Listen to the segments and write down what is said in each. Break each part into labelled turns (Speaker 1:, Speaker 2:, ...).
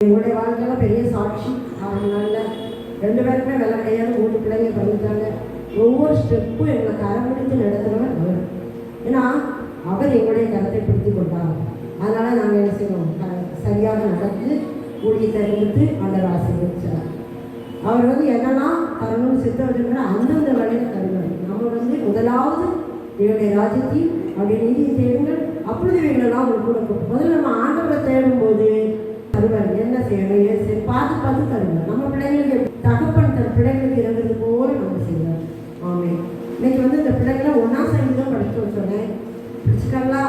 Speaker 1: என்னுடைய வாழ்க்கையில் பெரிய சாட்சி. அவங்களால 2 பேருக்குமே வெள்ளை கிடையாது, 3 பிள்ளைங்க பண்ணிட்டாங்க. ஒவ்வொரு ஸ்டெப்பும் எங்களை கரம்பிடித்து நடத்துகிறவர் அவர். ஏன்னா அவர் எங்களுடைய கரத்தை பிடித்து கொண்டார். அதனால் நாங்கள் என்ன செய்வோம், சரியாக நடந்து ஊழியத்தை எடுத்து ஆண்டவர் ஆசீர்வதிச்சார். அவர் என்னெல்லாம் தரணும்னு சித்தவர்கள் அந்தந்த வேலையில் தருவார். நம்ம முதலாவது இவருடைய ராஜ்யத்தையும் அவருடைய நீதியை தேடுங்கள், அப்பொழுது இவங்களெல்லாம் உங்களுக்கு கூட முதல்ல நம்ம ஆண்டவரை தேடும்போது தருவார். என்ன செய்யணும் பார்த்து பார்த்து தருவார். நம்ம பிள்ளைங்களுக்கு தகப்பன் தன் பிள்ளைங்களுக்கு இறங்குறது போல நம்ம செய்வார். ஆமே. இன்னைக்கு இந்த பிள்ளைங்களை 1ஆம் சங்கீதம் படிக்க வச்சோன்னே படிச்சுக்கங்களா?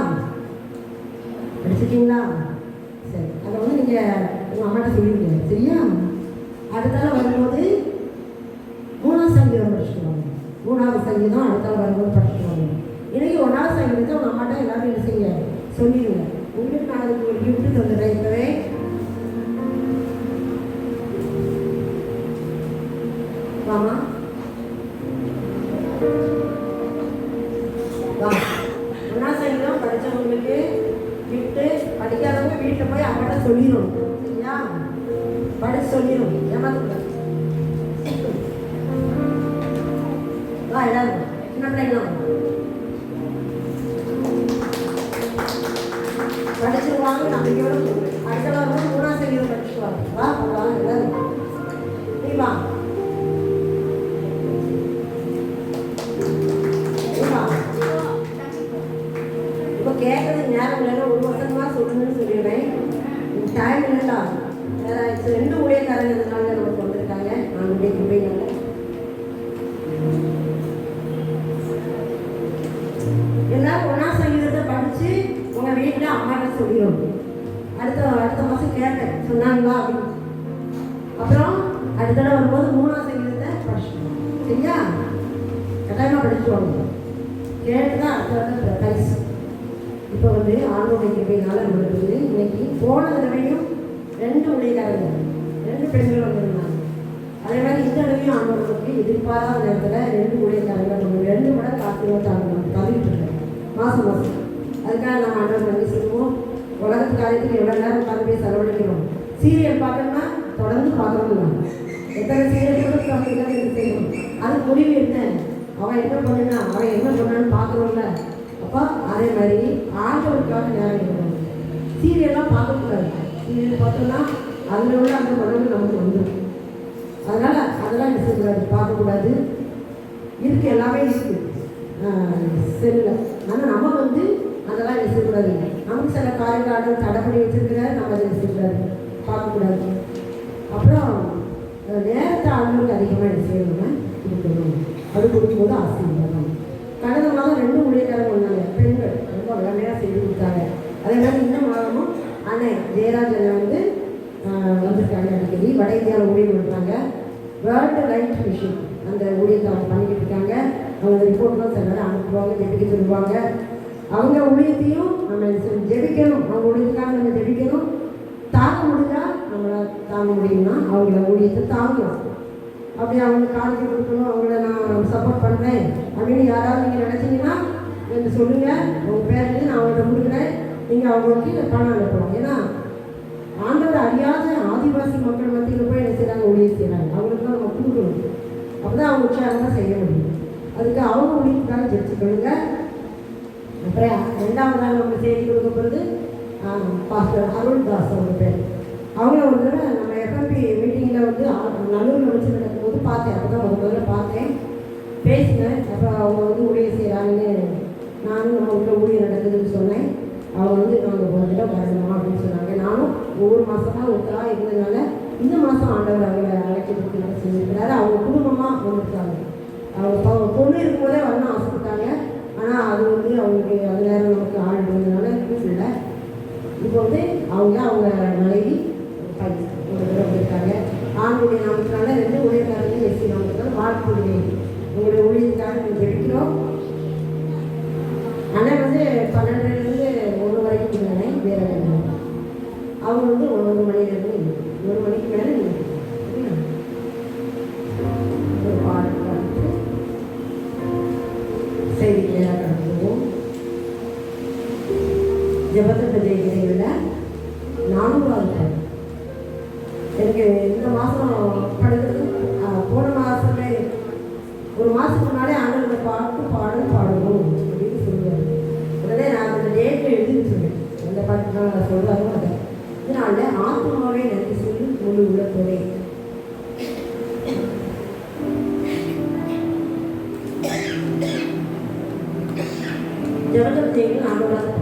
Speaker 1: படிச்சுட்டீங்களா? சரி, அதை நீங்கள் உங்கள் அம்மாட்ட சொல்லிடுங்க, சரியா? அடுத்தால வரும்போது 3ஆம் சங்கீதம் படிச்சுக்குவாங்க. 3வது சங்கீதம் அடுத்தால வரும்போது படிச்சுக்குவாங்க. இன்னைக்கு 1வது சங்கீதத்தை உங்கள் அம்மாட்ட எல்லாரும் என்ன செய்ய சொல்லிடுங்க. உங்களுக்கு நான் அதுக்கு ஒரு கிஃப்ட் தந்துடுறேன். இப்போவே வாமா வா. 1ஆம் சங்கீதம் படித்தவங்களுக்கு கிஃப்ட்டு, படிக்காதவங்க வீட்டில் போய் அம்மாட்ட சொல்லிடணும், சரியா? படிச்சு சொல்லிடும், ஏமாத்தக்கூடாது. வா எல்லாரும் சின்ன பிள்ளைங்களாம் படிச்சிருவாங்க. நம்பிக்கையோட அடுத்த வாரம் 3ஆம் சங்கீதம் படிச்சுக்குவாங்க. வா வா எல்லாரும் நீ வா. இப்போ கேட்கறது நேரம் இல்லைன்னா 1 வருஷமாக சொல்லுங்கன்னு சொல்லிடுறேன். டைம் இல்லைங்களா? 2 ஊழியக்காரங்க இதனால நமக்கு வந்திருக்காங்க. நான் இன்னைக்கு போயினால எல்லாரும் 1ஆம் சங்கீதத்தை படித்து உங்கள் வீட்டில் அம்மாட்ட சொல்லிடும். அடுத்த மாதம் கேட்டேன் சொன்னாங்களா அப்படின்னு. அப்புறம் அடுத்த தடவை வரும்போது 3ஆம் சங்கீதத்தை படிச்சுக்கணும், சரியா? கட்டாயமாக படிச்சுவாங்க. கேட்டு தான் அடுத்த பரிசு. இப்போ ஆண்டோடைய கிருபையினால நம்மளுக்கு இன்னைக்கு போன தடவையும் 2 ஊழியக்காரங்க 2 பெண்கள் வந்திருந்தாங்க. அதே மாதிரி இந்த தடவையும் ஆண்டவர்களுக்கு எதிர்பாராத நேரத்தில் 2 ஊழியக்காரங்க நம்ம 2 மடங்கு ஆசீர்வாதம் நம்ம தள்ளிட்டு இருக்கோம் மாதம். அதுக்காக நம்ம ஆண்டவர் நன்றி சொல்லுவோம். உலகத்து காரியத்துக்கு எவ்வளோ நேரம் உட்காந்து போய் செலவழிக்கிறோம். சீரியல் பார்க்கணும்னா தொடர்ந்து பார்க்கணும். எத்தனை சீரியல் கூட செய்யணும். அது முடிவு என்ன, அவன் என்ன பண்ணுனா அவன் என்ன பண்ணான்னு பார்க்கணும்ல. அப்போ அதே மாதிரி ஆண்டவருக்காக நேரம் இருக்கணும். சீரியல்லாம் பார்க்கக்கூடாது. சீரியல் பார்த்தோம்னா அதில் உள்ள அந்த உணவு நமக்கு வந்துடும். அதனால் அதெல்லாம் என்ன செய்யக்கூடாது, பார்க்கக்கூடாது. இருக்குது, எல்லாமே இருக்குது செல்லில். ஆனால் நம்ம அதெல்லாம் என்ன செய்யக்கூடாது. நமக்கு சில காரியங்கள் தடை பண்ணி வச்சுருக்கிறாரு, நம்ம அதை என்ன செய்யக்கூடாது, பார்க்கக்கூடாது. அப்புறம் நேரத்தை ஆளுநருக்கு அதிகமாக என்ன செய்யணும்னா கொடுக்கணும். அது கொடுக்கும்போது ஆசீர்வாதம். கடந்த மாதம் 2 ஊழியக்காரங்க வந்தாங்க, பெண்கள் ரொம்ப வளமையாக செய்து கொடுத்தாங்க. அதே மாதிரி இந்த மாதமும் அண்ணன் ஜெயராஜனை வந்திருக்காங்க. அடிக்கடி வட இந்தியாவில் ஊழியம் பண்ணுறாங்க. வேர்ல்டு லைட் மிஷன் அந்த ஊழியத்தை அவங்க பண்ணிக்கிட்டு இருக்காங்க. அவங்க ரிப்போர்ட்லாம் சில அனுப்புவாங்க, ஜெபிக்க சொல்லுவாங்க. அவங்க ஊழியத்தையும் நம்ம ஜெபிக்கணும். அவங்க ஊழியத்துக்காக நம்ம ஜெபிக்கணும். தாங்க முடிஞ்சால் நம்மளால் தாங்க முடியும்னா அவங்கள ஊழியத்தை தாங்கலாம். அப்படி அவங்க காணிக்க கொடுக்கணும், அவங்கள நான் சப்போர்ட் பண்ணுறேன் அப்படின்னு யாராவது நீங்கள் நினச்சிங்கன்னா எனக்கு சொல்லுங்கள். உங்கள் பேருக்கு நான் அவங்கள்ட்ட கொடுக்குறேன். நீங்கள் அவங்களுக்கு பணம் அனுப்பணும். ஏன்னா ஆண்டவர் அறியாத ஆதிவாசி மக்கள் மத்தியில் போய் என்ன செய்கிறாங்க, ஊழியம் செய்கிறாங்க. அவங்களுக்கு நம்ம கொடுக்கணும். அப்போ தான் அவங்க உற்சாகமாக செய்ய முடியும். அதுக்கு அவங்க ஊழியத்துக்காக ஜெபிச்சுக்கொள்ளுங்க. அப்புறம் 2வது நாள் நம்ம செய்தி கொடுக்க போகிறது பாஸ்டர் அருள்தாஸ் அவங்க பேர். அவங்கள ஒரு தடவை நம்ம எஃப்எம்பி மீட்டிங்கில் நல்லூரில் வச்சு நடக்கும்போது பார்த்தேன். அப்போ தான் முதல்ல பார்த்தேன், பேசினேன். அப்போ அவங்க ஊழியம் செய்கிறாங்கன்னு நானும் நம்ம வீட்டில் ஊழியம் நடக்குதுன்னு சொன்னேன். அவங்க நாங்கள் ஒரு தடவை வரணுமா அப்படின்னு சொன்னாங்க. நானும் ஒவ்வொரு மாதமாக ஒருத்தராக இருந்ததுனால இந்த மாதம் ஆண்டவர் அவங்கள அழைக்கிறதுக்கு என்ன செஞ்சுருக்கிறாரு. அவங்க குடும்பமாக வந்துருக்காங்க. அவங்க பொண்ணு இருக்கும்போதே வரணும் ஆசைப்பட்டாங்க. ஆனால் அது அவங்களுக்கு அது நேரம் நமக்கு ஆள் இருந்ததுனால இல்லை. இப்போ அவங்க மனைவி ஒரு தடவை வந்திருக்காங்க. ஆண்டுடைய நாமத்தினால 2 ஊழியக்காரங்க எஸ்சி நாமத்தினால வாழ்த்துடைய உங்களுடைய ஊழியத்துக்காக நீங்கள் ஜெபிக்கிறோம். ஆனால் 12லேருந்து 1 வரைக்கும் இருந்தாங்க. வேறு அவங்க 1 மணிலேருந்து 1 மணிக்கு மேலே ஒரு பாட்டு பார்த்து செய்தியாக நடத்துவோம். ஜெபத்தை ஜெயிக்கிறீங்கள 4வது எனக்கு இந்த மாதம் படுக்கிறது போன மாதத்துல ஒரு மாதத்துக்கு முன்னாலே ஆண்டவரை பாடல் பாடணும் அப்படின்னு சொல்லுவார். உடனே நான் அந்த டேட்டில் எழுதி சொன்னேன், எந்த பாட்டு தான் நான் சொல்கிறாரோ அதை. இதனால ஆத்மாவே நன்றி சொல்லி முழு உள்ளத்தோடே ஜபத்தை ஆண்டவராக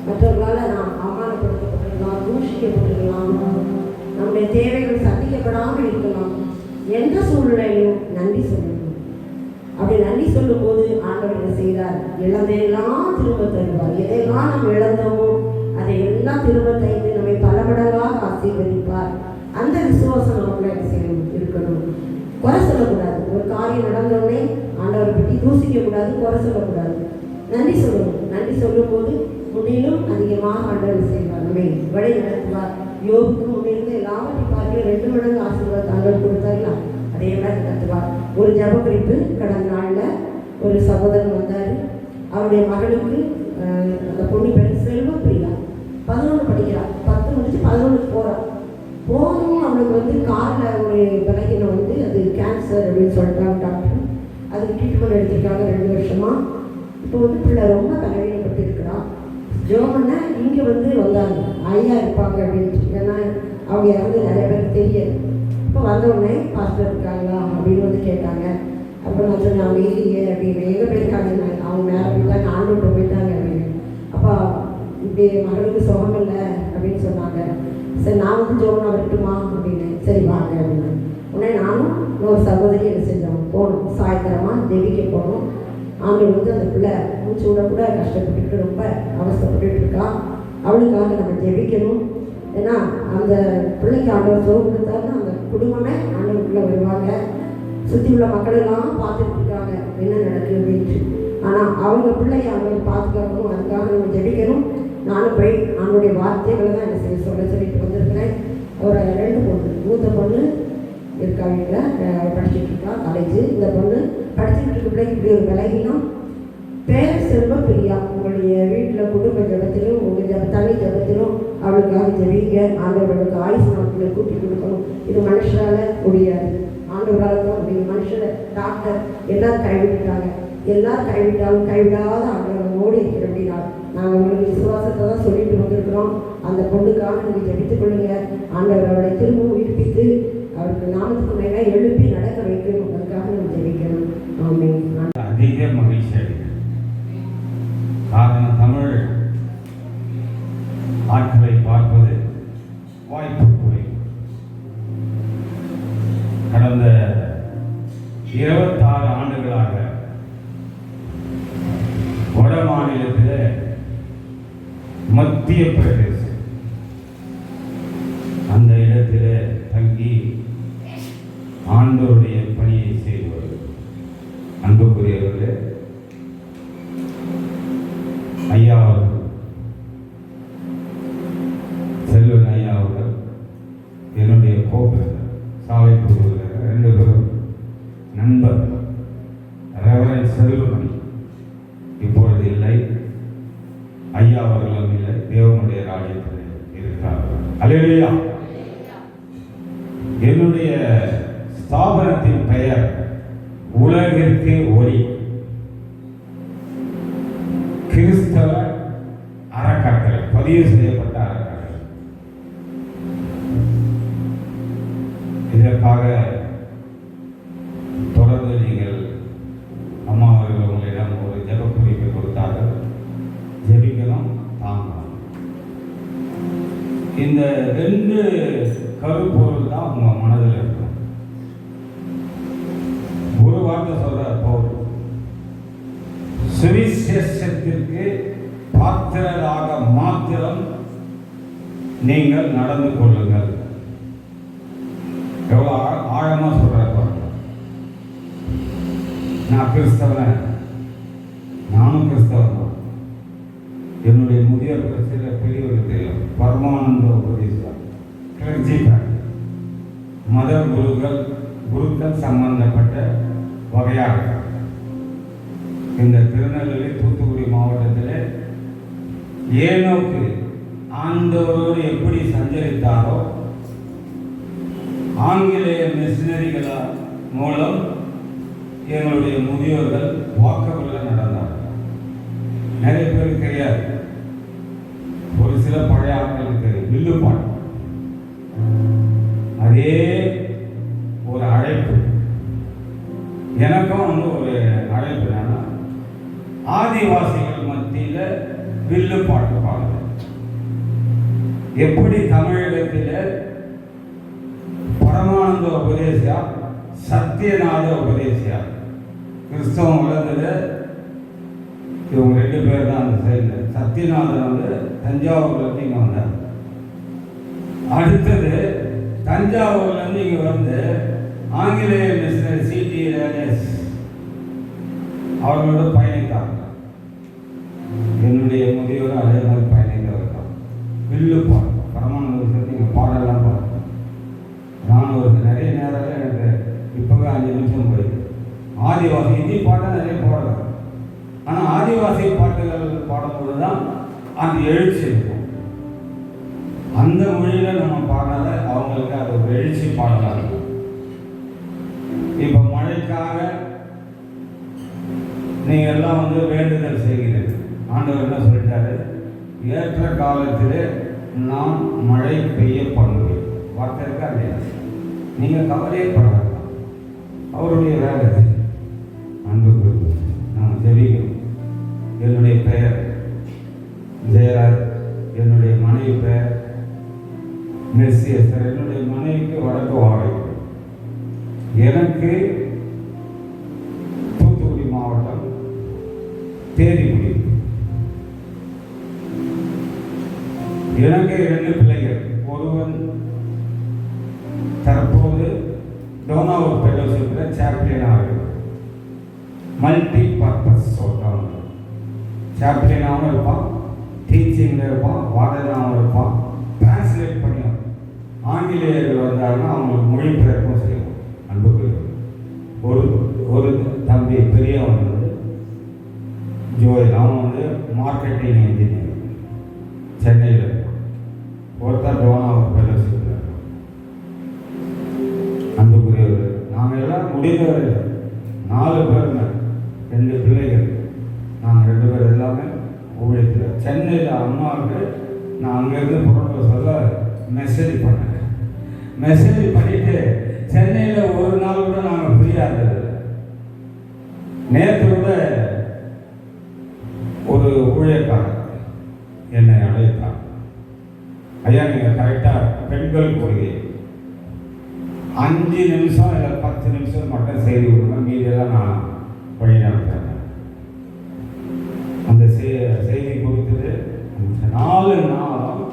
Speaker 1: மற்றவர்களால் நாம் அவமானப்படுத்தப்பட்டிருக்கலாம், தூஷிக்கப்பட்டிருக்கலாம், நம்முடைய தேவைகள் சந்திக்கப்படாமல் இருக்கலாம். எந்த சூழ்நிலையிலும் நன்றி சொல்லணும். அப்படி நன்றி சொல்லும் போது ஆண்டவர் என்ன செய்கிறார்? இழந்தையெல்லாம் திரும்ப தருவார். எதையெல்லாம் நம்ம இழந்தோமோ அதையெல்லாம் திரும்ப தந்து நம்மை பல மடங்காக ஆசீர்வதிப்பார். அந்த விசுவாசம் நமக்குள்ள என்ன செய்யணும்? இருக்கணும். குறை சொல்லக்கூடாது. ஒரு காரியம் நடந்தோடனே ஆண்டவரை பற்றி தூசிக்கக்கூடாது, குறை சொல்லக்கூடாது. நன்றி சொல்லணும். நன்றி சொல்லும் போது முன்னிலும் அதிகமாக ஆண்டவர் செய்வார், நம்மை வழி நடத்துவார். யோகுக்கு முன்னிருந்து எல்லாவற்றையும் பார்க்க 2 மடங்கு ஆசீர்வாதம் ஆண்டவர் கொடுத்தார்களா, அதே மாதிரி நடத்துவார். ஒரு ஜப குறிப்பு, கடந்த நாளில் ஒரு சகோதரன் வந்தார். அவருடைய மகளுக்கு அந்த பொண்ணு பேர் செல்வப்பிரியா, 11 படிக்கிறாள். 10 முடிச்சு 11க்கு போகிறாள். போகணும் அவளுக்கு காலில் ஒரு பலகீனம் அது கேன்சர் அப்படின்னு சொல்லிட்டாங்க டாக்டர். அதுக்கு ட்ரீட்மெண்ட் எடுத்திருக்காங்க 2 வருஷமாக. இப்போ பிள்ளை ரொம்ப பலவீனப்பட்டு இருக்கிறான். ஜோமன்னா இங்கே வந்தாங்க, ஐயா இருப்பாங்க அப்படின்ட்டு. ஏன்னா அவங்க நிறைய பேருக்கு தெரியாது. இப்போ வந்தவுடனே பாஸ்டர் இருக்காங்களா அப்படின்னு கேட்டாங்க. அப்போ நான் சொன்னேன், அவங்க இல்லையே அப்படின்னு. எங்கே போயிருக்காங்க? அவங்க மேலே போயிட்டாங்க, ஆண்டோட்ட போயிட்டாங்க அப்படின்னு. அப்போ இப்படி மகளுக்கு சுகம் இல்லை அப்படின்னு சொன்னாங்க. சரி, நான் ஜோமனா வரட்டுமா அப்படின்னு. சரி வாங்க அப்படின்னு. உடனே நானும் இன்னொரு சகோதரி என்ன செஞ்சோம், போகணும். சாயந்தரமாக ஜெபிக்க போகணும். ஆண்டவர் அந்த பிள்ளை மூச்சு விட கூட கஷ்டப்பட்டுட்டு ரொம்ப அவசரப்பட்டு இருக்கா. அவளுக்காக நம்ம ஜெபிக்கணும். ஏன்னா அந்த பிள்ளைக்கு ஆண்டவர் சுகம் கொடுத்தாருன்னா அந்த குடும்பமே ஆண்டவருக்குள்ளே வருவாங்க. சுற்றி உள்ள மக்களெல்லாம் பார்த்துட்டு இருக்காங்க என்ன நடக்குது அப்படின்ட்டு. ஆனால் அவங்க பிள்ளையை ஆண்டவர் பாதுகாக்கணும். அதுக்காக நம்ம ஜெபிக்கணும். நானும் போய் அவனுடைய வார்த்தைகளை தான் என்ன செய்ய சொல்லிட்டு வந்திருக்கிறேன். ஒரு 2 பொண்ணு, மூத்த பொண்ணு இருக்காங்க, படிச்சுட்டு இருக்கா காலேஜ். இந்த பொண்ணு படிச்சுட்டு இருக்க பிள்ளைக்கு இப்படி ஒரு விலகினா பேர் செல்வப்பிரியா. உங்களுடைய வீட்டில் குடும்ப ஜபத்திலும் உங்கள் தனி ஜபத்திலும் அவளுக்காக ஜெபிங்க. ஆண்டவர்களுக்கு ஆயுசு நாட்களை கூட்டி கொடுக்கணும். இது மனுஷரால் முடியாது, ஆண்டவரால் தான் முடியும். மனுஷரை டாக்டர் எல்லாரும் கைவிட்டுட்டாங்க. எல்லாரும் கைவிட்டாலும் கைவிடாத ஆண்டவர்கள் ஓடி இருக்கிற அப்படின்னா நாங்கள் உங்களுக்கு விசுவாசத்தை தான் சொல்லிட்டு வந்திருக்கிறோம். அந்த பொண்ணுக்காக நீங்கள் ஜெபித்துக் கொள்ளுங்க. ஆண்டவர் அவளை திரும்பவும் உயிர்ப்பித்து அவருக்கு நாமத்துக்கு மேலே எழுப்பி நடக்க வைக்கணும். அதுக்காக நம்ம ஜெபிக்கணும். ஆமென்.
Speaker 2: அதிக மகிழ்ச்சி அடைகிறேன். காரணம், தமிழ் ஆட்களை பார்ப்பது வாய்ப்பு குறைவு. கடந்த 26 ஆண்டுகளாக வட மாநிலத்தில் மத்திய பிரதேசம் அந்த இடத்தில் தங்கி ஆண்டவருடைய பணியை செய்வது. அன்புக்குரியவர்களே, ஐயா அவர்கள், செல்வன் ஐயா அவர்கள் என்னுடைய கோபுரம் சாலை பொருள் 2 பேரும் நண்பர்கள். ரெவரண்ட் செல்வமணி இப்பொழுது இல்லை, ஐயா அவர்களும் இல்லை, தேவனுடைய ராஜ்யத்தில் இருக்கிறார்கள். அல்லேலூயா. என்னுடைய ஸ்தாபனத்தின் பெயர் உலகிற்கு ஒளி கிறிஸ்தவ அறக்கட்டளை, பதிவு செய்யப்பட்ட அறக்கட்டளை. இதற்காக தொடர்ந்து நீங்கள் அம்மா அவர்கள் உங்களிடம் ஒரு ஜெப குறிப்பை கொடுத்தார்கள். ஜெபிக்கணும், தாங்கணும். இந்த 2 கருப்பொருள் தான் உங்க மனதில் இருக்கும். ஒரு வார்த்தை சொல்றார் பவுல், சுவிசேஷத்திற்கு பாத்திரராக மாத்திரம் நீங்கள் நடந்து கொள்ளுங்கள். எவ்வளவு ஆழமா சொல்றார் பாருங்க. நான் கிறிஸ்தவன், நானும் கிறிஸ்தவன் தான். என்னுடைய முதியோர் சில பெரியவர்கள் தெரியும், பரமானந்த உபதேசம், மத குருக்கள் சம்பந்தப்பட்ட வகையாக இந்த திருநெல்வேலி தூத்துக்குடி மாவட்டத்தில் ஏனோக்கு ஆண்டவரோடு எப்படி சஞ்சரித்தாரோ ஆங்கிலேய மிஷினரிகளால் மூலம் எங்களுடைய முதியோர்கள் வாக்கபில் நடந்தார்கள். நிறைய பேருக்கு தெரியாது, ஒரு சில பழைய ஆட்களுக்கு தெரியும். வில்லுப்பாட்டு அதே ஒரு அழைப்பு. எனக்கும் ஒரு அழைப்பு என்னன்னா, ஆதிவாசிகள் மத்தியில் வில்லு பாட்டு பாடுவேன். எப்படி தமிழகத்தில் பரமானந்த உபதேசியா, சத்தியநாத உபதேசியா கிறிஸ்தவம் வளர்ந்தது இவங்க 2 பேர் தான் அந்த சைடில். சத்தியநாதன் வந்து தஞ்சாவூர்லேருந்து இங்கே வந்தார். அடுத்தது தஞ்சாவூர்லேருந்து இங்கே வந்து ஆங்கிலேய மிஷனரி C.T. ரேனேஸ் அவர்களோட பயணித்தாங்க. என்னுடைய முதியோர் அதே மாதிரி பயணித்தவர் தான். வில்லு பாட்டு பரமானந்த விஷயத்தை இங்கே பாடலாம் பாடுறேன். நான் ஒரு நிறைய நேரம் எனக்கு இப்போவே 5 நிமிஷம் போயிடுது. ஆதிவாசி ஹிந்தி பாட்டை நிறைய பாடுறேன். ஆனால் ஆதிவாசி பாட்டுகள் பாடும்போது தான் அந்த எழுச்சி இருக்கும். அந்த மொழியில் நம்ம பாடினால அவங்களுக்கு அது ஒரு எழுச்சி பாடலாக இருக்கும். இப்போ மழைக்காக நீங்கள் எல்லாம் வந்து வேண்டுதல் செய்கிறீர்கள். ஆண்டவர் என்ன சொல்லிட்டாரு? ஏற்ற காலத்திலே நான் மழை பெய்ய பண்ணுவேன். வார்த்தை இருக்கா இல்லையா? நீங்கள் கவலையே பட வேண்டாம். அவருடைய வேலை அன்புக்கு நாம் ஜெபிக்கணும். என்னுடைய பெயர் ஜெயராஜ், என்னுடைய மனைவி பெயர் மெர்சியஸ்டர். என்னுடைய மனைவிக்கு வடக்கு வாடகை. எனக்கு தூத்துக்குடி மாவட்டம் தேதிக்குடி. எனக்கு 2 பிள்ளைகள். ஒருவன் தற்போது டோனாவூர் ஃபெலோஷிப்பில் சாப்ளியனாக மல்டி பர்பஸ் சொல்கிறாங்க. சாப்ளியனாகவும் இருப்பான், டீச்சிங்கில் இருப்பான், வார்டனாகவும் இருப்பான், டிரான்ஸ்லேட் பண்ணி ஆங்கிலேயர்கள் வந்தாங்கன்னா அவங்களுக்கு மொழிபெயர்ப்பும் செய்வோம். அன்புக்கு ஒரு தம்பி பெரியவன் வந்து ஜோயல், அவன் வந்து மார்க்கெட்டிங் இன்ஜினியர் சென்னையில் இருப்பான். ஒருத்தர் டோனாவூர் ஃபெலோஷிப்பில் இருப்பான். அன்புக்குரியவர் நாங்கள் எல்லாம் முடிந்தவரை 4 பேருங்க, 2 பிள்ளைகள். நாங்கள் 2 பேர் எல்லாமே ஊழியத்தில். சென்னையில் அம்மாவுக்கு நான் அங்கேருந்து புறப்பட சொல்ல மெசேஜ் பண்ணேன். மெசேஜ் பண்ணிவிட்டு சென்னையில் ஒரு நாள் கூட நாங்கள் ஃப்ரீயாக இருந்தது. நேற்று கூட ஒரு ஊழியக்காரர் என்னை அழைத்தார். ஐயா, நீங்கள் கரெக்டாக பெண்கள் கொள்கை 5 நிமிஷம் இல்லை 10 நிமிஷம் மட்டும் செய்தி கொடுங்க, மீதியெல்லாம் நான் வழி நடத்துகிறேன். அந்த செய்தி கொடுத்துட்டு 4 நாளும்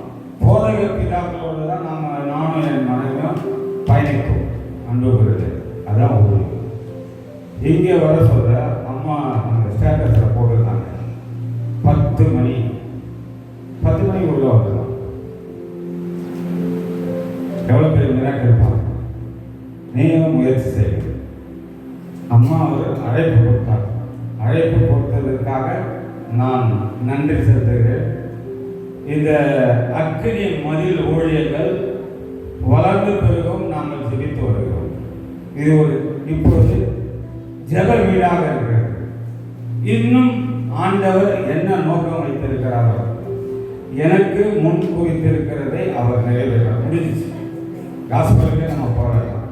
Speaker 2: போதக பிதாக்களோடு தான் நானும் என் மனைவியும் பயணித்தோம். அன்புகிறது அதான் ஒரு இங்கே வர சொல்ற அம்மா அந்த ஸ்டேட்டஸில் போட்டுருந்தாங்க 10 மணி உள்ள வரலாம். எவ்வளோ பெரிய மிராக்கிள் பாருங்க. நீங்களும் முயற்சி செய்யுங்க. அம்மா ஒரு அழைப்பு கொடுத்தாங்க. அழைப்பு கொடுத்ததற்காக நான் நன்றி செலுத்துகிறேன். இந்த அக்கினி மதில் ஊழியர்கள் வளர்ந்து பிறகும் நாங்கள் ஜெபித்து வருகிறோம். இது ஒரு இப்போது ஜெப வீடாக இருக்கிறது. இன்னும் ஆண்டவர் என்ன நோக்கம் வைத்திருக்கிறாரோ, எனக்கு முன் குறித்திருக்கிறதை அவர் நிறைவேற்ற முடிஞ்சிச்சு. காஸ்பலுக்கே நம்ம போராடலாம்.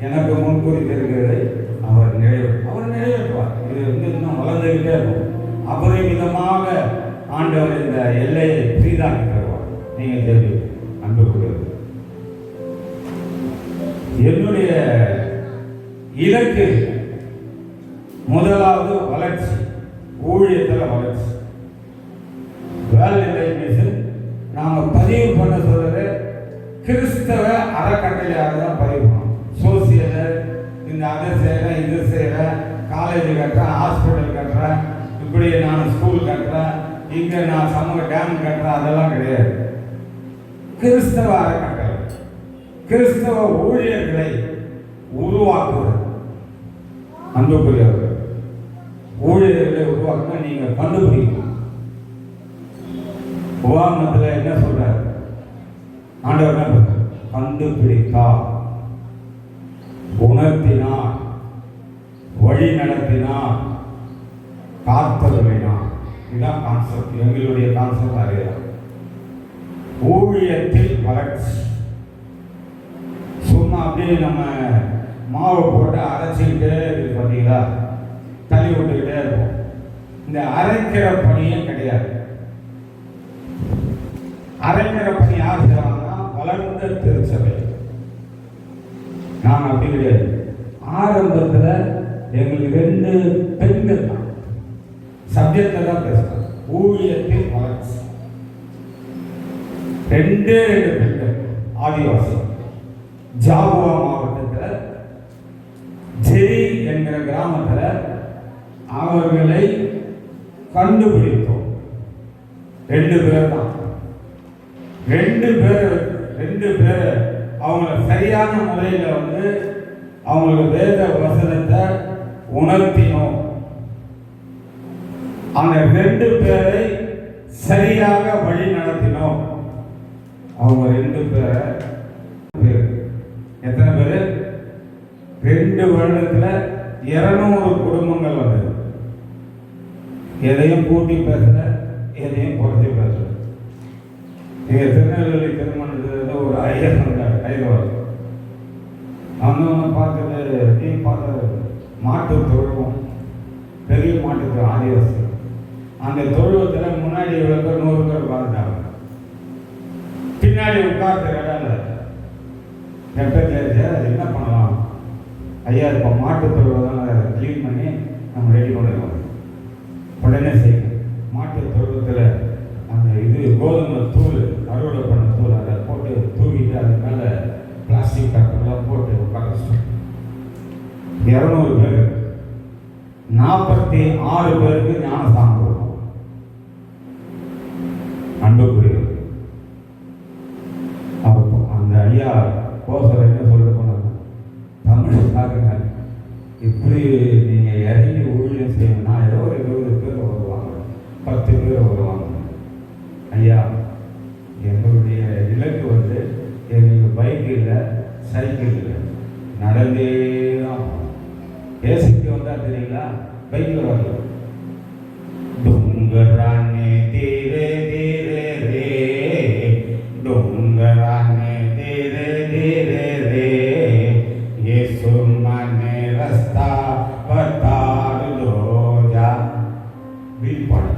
Speaker 2: எனக்கு முன் குறித்திருக்கிறதை அவர் நிறைவேற்றுவார். இது வந்து இன்னும் வளர்ந்துகிட்டே இருக்கும். அபரிமிதமாக ஆண்டவர் இந்த எல்லையை புதிதாக்கி தருவார். நீங்கள் தெரிவி அன்புக்குரியது. என்னுடைய இலக்கு முதலாவது வளர்ச்சி, ஊழியத்தில் வளர்ச்சி. வேலை மிஷன் நாங்கள் பதிவு பண்ண சொல்றது கிறிஸ்தவ அறக்கட்டளையாக தான் பதிவு பண்ணோம். சோசியல் இந்த அதை செய்கிறேன், இது செய்கிறேன், காலேஜ் கட்டுறேன், ஹாஸ்பிட்டல் கட்டுறேன், இப்படி நான் ஸ்கூல் கட்டுறேன், இங்கே நான் சமூக டேம் கட்டுறேன், அதெல்லாம் கிடையாது. கிறிஸ்தவ அறக்கட்டளை, கிறிஸ்தவ ஊழியர்களை உருவாக்குவது. அன்புக்குரியவர்கள், ஊழியர்களை உருவாக்குனா நீங்கள் கண்டுபிடிக்கணும். உதாரணத்தில் என்ன சொல்றாரு ஆண்டவர்? என்ன சொல்றாரு? கண்டுபிடித்தார், உணர்த்தினார், வழி நடத்தினார், காத்தருளினார். இதுதான் கான்செப்ட். எங்களுடைய கான்செப்ட் அதுதான். ஊழியத்தில் வளர்ச்சி. சும்மா அப்படியே நம்ம மாவை போட்டு அரைச்சிக்கிட்டே இருக்கு பார்த்தீங்களா, தள்ளி விட்டுக்கிட்டே இருக்கும். இந்த அரைக்கிற பணியே கிடையாது. அரைஞர பணி யார் செய்வாங்கன்னா வளர்ந்த திருச்சபை. நான் அப்படி கிடையாது. ஆரம்பத்தில் எங்களுக்கு 2 பெண்கள் தான் சப்ஜெக்டில் தான் பேசுகிறோம். ஊழியத்தில் வளர்ச்சி 2 பெண்கள் ஆதிவாசி. ஜாபுவா மாவட்டத்தில் ஜெரி என்கிற கிராமத்தில் அவர்களை கண்டுபிடித்தோம். 2 பேர் தான். 2 பேர் அவங்கள சரியான முறையில் அவங்களுக்கு வேத வசனத்தை உணர்த்தினோம். அந்த 2 பேரை சரியாக வழி நடத்தினோம். அவங்க 2 பேர் எத்தனை பேர்? 2 வருடத்துல 200 குடும்பங்கள் வந்தது. எதையும் கூட்டி பேசல, எதையும் குறைச்சி பேசல. நீங்க திருநெல்வேலி திருமணத்துல ஒரு ஐயர் வந்தார், கையில் வரும். அவங்க பார்த்தது டீ பார்த்தது மாட்டு தொழுவம், பெரிய மாட்டு ஆதிவாசி. அந்த தொழுவத்தில் முன்னாடி இவ்வளோ பேர் 100 பேர் உட்காந்துட்டாங்க. பின்னாடி உட்கார்ந்து இடம் அது என்ன பண்ணலாம் ஐயா? இப்போ மாட்டு தொழுவதான் அதை க்ளீன் பண்ணி நம்ம ரெடி பண்ணிடுவோம். உடனே செய்யணும். மாட்டு தொழுவத்தில் அந்த கோதுமை தூள், அறுவடை பண்ண தூள், அதை போட்டு தூக்கிட்டு அது மேலே பிளாஸ்டிக் கப்பெல்லாம் போட்டு உட்கார வச்சோம். 200 பேர், 46 பேருக்கு ஞானஸ்தானம் கொடுக்கும். அன்புக்குரியவர் அந்த ஐயா கோசர் என்ன சொல்ல போனாங்க, தமிழ் காக்குங்க, இப்படி நீங்கள் இறங்கி ஊழியம் செய்யணும்னா ஏதோ ஒரு 20 பேர் வருவாங்க, 10 பேர் வருவாங்க. ஐயா, எங்களுடைய இலக்கு எங்களுக்கு பைக் இல்லை, சைக்கிள் இல்லை, நடந்தே தான். ஏசிக்கு வந்தால் தெரியுங்களா, பைக்கில் வரல. डोंगराने धीरे धीरे रे, डोंगराने धीरे धीरे रे, यीशु माने रास्ता बता दो जा. வீல் பாடு.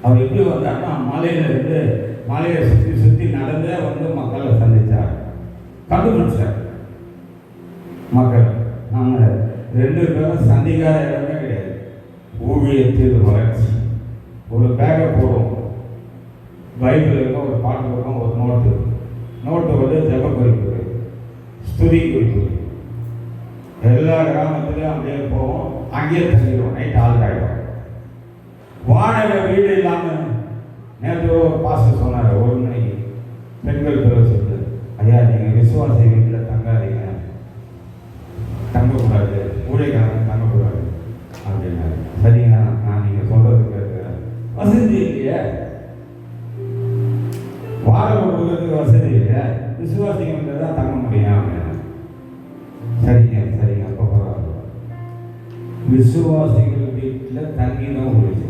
Speaker 2: அவர் எப்படி வந்தார்னா மலையிலிருந்து மலையை சுற்றி சுற்றி நடந்தே மக்களை சந்தித்தார். கண்டுபிடிச்சார் மக்கள். நாங்கள் 2 பேரும் சந்திக்காத இடமே கிடையாது. ஊழியத்தில் வளர்ச்சி. ஒரு பேக்கை போடுவோம், பைபிள் இருக்கும், ஒரு பாட்டு இருக்கும், ஒரு நோட்டு ஜெப குறிப்பு, ஸ்துதி குறிப்பு. எல்லா கிராமத்துலையும் அப்படியே போவோம், அங்கேயே தங்கிடுவோம். நைட் ஆள்காயிடும். வாடகை வீடு இல்லாமல் நேற்று பாஸ்டர் சொன்னார், 1 மணிக்கு பெண்கள் பேர சொல்லுது, ஐயா நீங்கள் விசுவாசி வீட்டில் தங்காதீங்க, தங்கக்கூடாது, ஊழியக்காரங்க தங்கக்கூடாது அப்படின்னாரு. சரிங்க, நான் நீங்கள் சொல்கிறது கேட்குறேன். வசதி இல்லையே, வாடகை கொடுக்கறதுக்கு வசதி இல்லையா, விசுவாசிங்க வீட்டில் தான் தங்க முடியும் அப்படின்னு. சரிங்க அப்போ பரவாயில்ல. விசுவாசிகள் வீட்டில் தங்கிதான் ஊழியம்.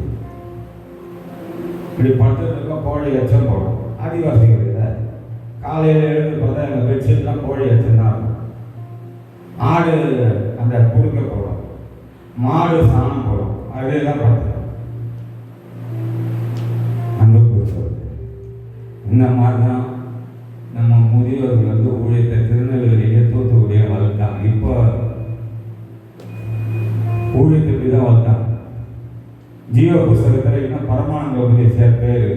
Speaker 2: இப்படி படுத்துருக்க கோழி எச்சம் போடும். ஆதிவாசிகள் இதை காலையில் எழுந்து பார்த்தா எங்கள் பெட்ஷீட்லாம் கோழி எச்சம் தான் இருக்கும். ஆடு அந்த குடுக்க போடும், மாடு சாணம் போடும், அதெல்லாம் படுத்துடும். அன்பு இந்த மாதிரி தான் நம்ம முதியோர்கள் ஊழியத்தை திருநெல்வேலியிலே தூத்துக்குடியே வளர்த்தாங்க. இப்போ ஊழியத்தை இப்படி தான் வளர்த்தாங்க. ஜீவ புஸ்தகத்தில் இன்னும் பரமானந்த பேர்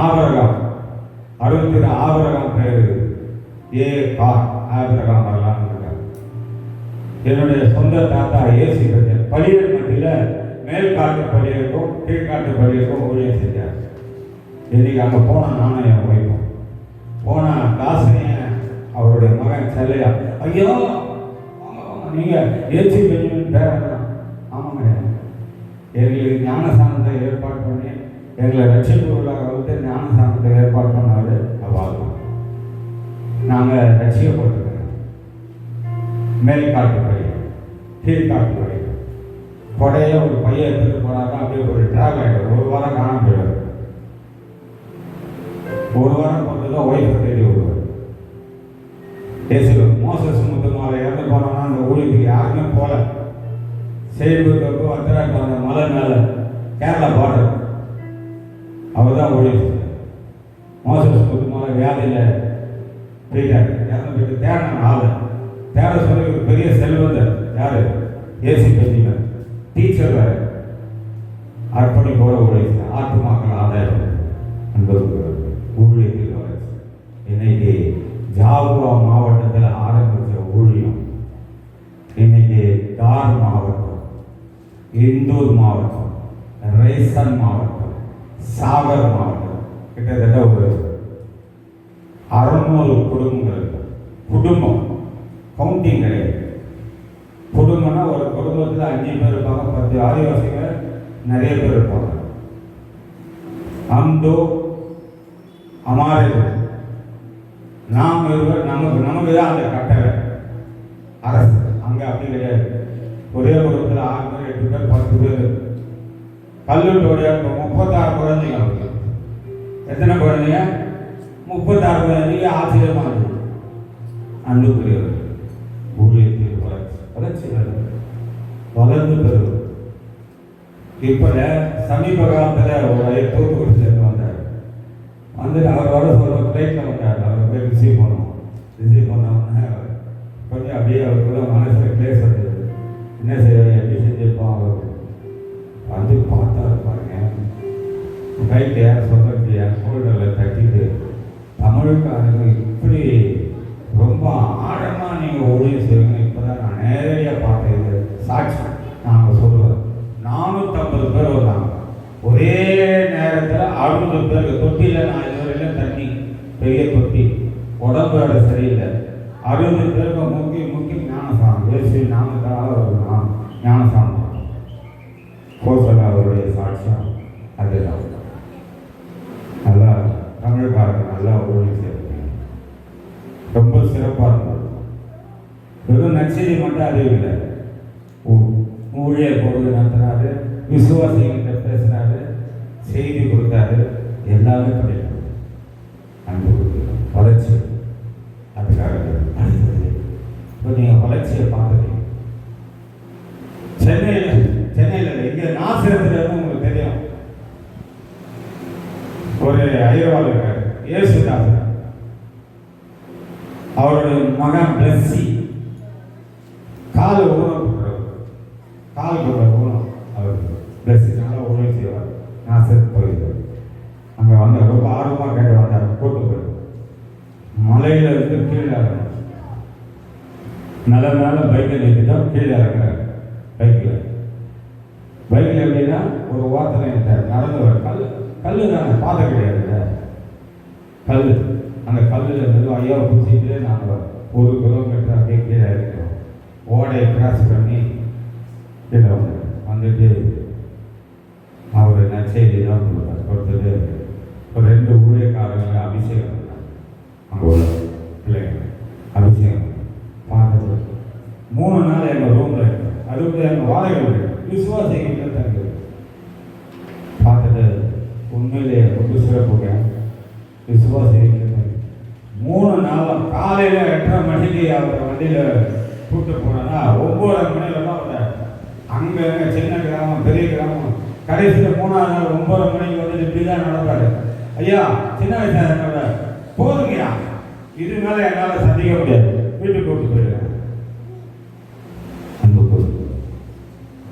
Speaker 2: ஆபரகாம், அருந்திர ஆபரகாம் பேர் ஆபரகாம் வரலான்னு இருக்காங்க. என்னுடைய சொந்த தாத்தா ஏசி கட்டர் பள்ளியர் மத்தியில் மேல்காட்டு பள்ளியிருக்கும் கீழ்காட்டு பள்ளியிருக்கும் ஊழியம் செஞ்சார். இன்னைக்கு அங்கே போனால் நானும் என் வைப்போம் போனால் தாசனைய அவருடைய மகன் செல்லையா, ஐயோ நீங்கள் ஏசி பெண்ணின் பேரன். ஆமாங்க, எங்களுக்கு ஞானஸ்தானத்தை ஏற்பாடு பண்ணி எங்களை ரட்சிப்புகளாக ஞானஸ்தானத்தை ஏற்பாடு பண்ணாரு. அவ்வாறு நாங்கள் ரட்சிக்கப்பட்டிருக்கோம். மேல்காட்டு பள்ளி, கீழ்காட்டு பள்ளி. கொடையை ஒரு பையன் எடுத்துட்டு போனாக்கா அப்படியே ஒரு ட்ராக் ஆகிடும். 1 வாரம் காணாம போயிடும். 1 வாரம் போனதுதான் ஒய்ஃபை தேடி விடுவார். பேசுகிறோம். மோசஸ் முத்துமாலை இறந்து போனோம்னா அந்த ஊழியத்துக்கு யாருமே போல. செய்வதற்கு வத்தராக்கு அந்த மலை மேலே கேரளா பார்டர் அவர் தான் ஊழியம். வியாதியில் போயிட்டாரு. இறந்து போயிட்டு தேடினாங்க ஆளு. தேட சொல்லி ஒரு பெரிய செல்வந்தர் யாரு? ஏசி பெஞ்சிமன் டீச்சர் வேறு. அர்ப்பணிப்போட உழைச்சார். ஆத்துமாக்கள் ஆதாயம் என்பது ஊழியத்தில் வளர்ச்சி. இன்னைக்கு ஜாகுவா மாவட்டத்தில் ஆரம்பித்த ஊழியம் இன்னைக்கு தார் மாவட்டம், இந்தூர் மாவட்டம், ரைசன் மாவட்டம், சாகர் மாவட்டம், கிட்டத்தட்ட ஒரு 600 குடும்பம் கவுண்டிங் கிடையாது. குடும்பம்னா ஒரு குடும்பத்தில் 5 பேர் இருப்பாங்க, 10 ஆதிவாசிகள் நிறைய பேர் இருப்பாங்க. அந்தோ அமாரர்கள் நாம் இருவர் நமக்கு தான் அந்த கட்டளை அரசு. அங்கே அப்படி கிடையாது. ஒரே குடும்பத்தில் 6 பேர் 8 பேர் 10 பேர் கல்லூட்டோடைய 36 குழந்தைங்க. அவருக்கு எத்தனை குழந்தைங்க? 36 குழந்தைங்க. ஆச்சரியமாக இருக்குது. அன்புக்குரியவர் ஊழியத்தில் வளர்ச்சி வளர்ந்து பெறுவது. இப்போ சமீப காலத்தில் ஒரு தூத்துக்குடி சேர்ந்து வந்தார். வந்துட்டு அவர் வர சொல்ல ஃப்ளைட்டில் வந்தார். அவரை போய் ரிசீவ் பண்ணோம்னா கொஞ்சம் அப்படியே அவருக்கு தான் மனசில் பிளேஸ் வந்தது. என்ன செய்ய எப்படி செஞ்சிருப்போம் அவர் வந்து பார்த்தா பாருங்க. ரைட் யார் சொல்ல என் ஷோல்டரில் தட்டிட்டு தமிழுக்காரங்க இப்படி ரொம்ப ஆழமாக நீங்கள் ஊழியம் செய்வீங்க. இப்போ தான் நான் நேரடியாக பார்த்தது சாட்சி நாங்கள் சொல்லுவோம். 450 பேர் வருவாங்க ஒரே நேரத்தில். 60 பேருக்கு தொட்டியில் நான் இதுவரையிலும் தண்ணி பெரிய தொட்டி உடம்போட சரியில்லை. 60 பேருக்கு முக்கி ஞானசானம் பேசி நாமக்காக ஒரு ஞானசானம் கோசலா அவருடைய சாட்சியம் அதுதான். நல்லா தமிழ்காரங்க நல்லா ஊழியம் செய்வாங்க. ரொம்ப சிறப்பாக இருந்தது. வெறும் நச்செய்தி மட்டும் அறிவில்லை. ஊழியர் பொழுது நடத்துறாரு, விசுவாசிகிட்ட பேசுறாரு, செய்தி கொடுத்தாரு, எல்லாமே படிக்கிறாரு. அன்பு வளர்ச்சி. அதுக்காக அடுத்தது இப்போ நீங்கள் வளர்ச்சியை பார்த்துட்டீங்க. சென்னையில் இங்கே நாசிரத்தில் உங்களுக்கு தெரியும் ஒரு ஐயர்வாள் இருக்கார், இயேசுதாசன். அவருடைய மகன் பிளஸ்ஸி கால் ஊனம் அவர் பிளஸ்ஸி நல்லா ஊழியம் செய்வார். நாசர் போயிருக்கார். அங்கே வந்து ரொம்ப ஆர்வமாக கேட்டு வந்தார். கூட்டு போய் மலையில இருந்து கீழே இறங்கணும். மேலே பைக்கை நிறுத்திட்டோம். கீழே இறங்குறாரு பைக்கில் எப்படின்னா ஒரு ஓரத்தில் நடந்து வர கல் தானே பார்த்த கிடையாது. கல் அந்த கல்லில் இருந்து ஐயா பிடிச்சிட்டு நாங்கள் 1 கிலோமீட்டர் அப்படியே கீழே இருக்கிறோம். ஓடையை கிராஸ் பண்ணி கீழே வந்துட்டு அவர் நற்செய்தி தான் கொடுத்தது. ஒரு 2 ஊழியக்காரங்களை அபிஷேகம் பண்ணார். அங்கே உள்ள பிள்ளைங்க அபிஷேகம் பார்த்தது 3 நாள் எங்கள் ரூமில் இருக்கு. அதுக்கு எங்கள் வாடகை விசுவாசிகிட்ட தங்க பார்த்துட்டு உண்மையிலே ரொம்ப சிறப்புங்க. விசுவாசிகிட்ட 3 நாள் காலையில் 8:30 மணிக்கு அவரை வண்டியில் கூப்பிட்டு போனோன்னா 9:30 மணிலலாம் அவரை அங்கே சின்ன கிராமம் பெரிய கிராமம். கடைசியில் 3ஆவது நாள் 9:30 மணிக்கு வந்து இப்படி தான் நடப்பாரு. ஐயா சின்ன வயசாக போதுங்கய்யா, இது மேலே என்னால் சந்திக்க முடியாது, வீட்டுக்கு கூப்பிட்டு போயிடுவேன். அன்பு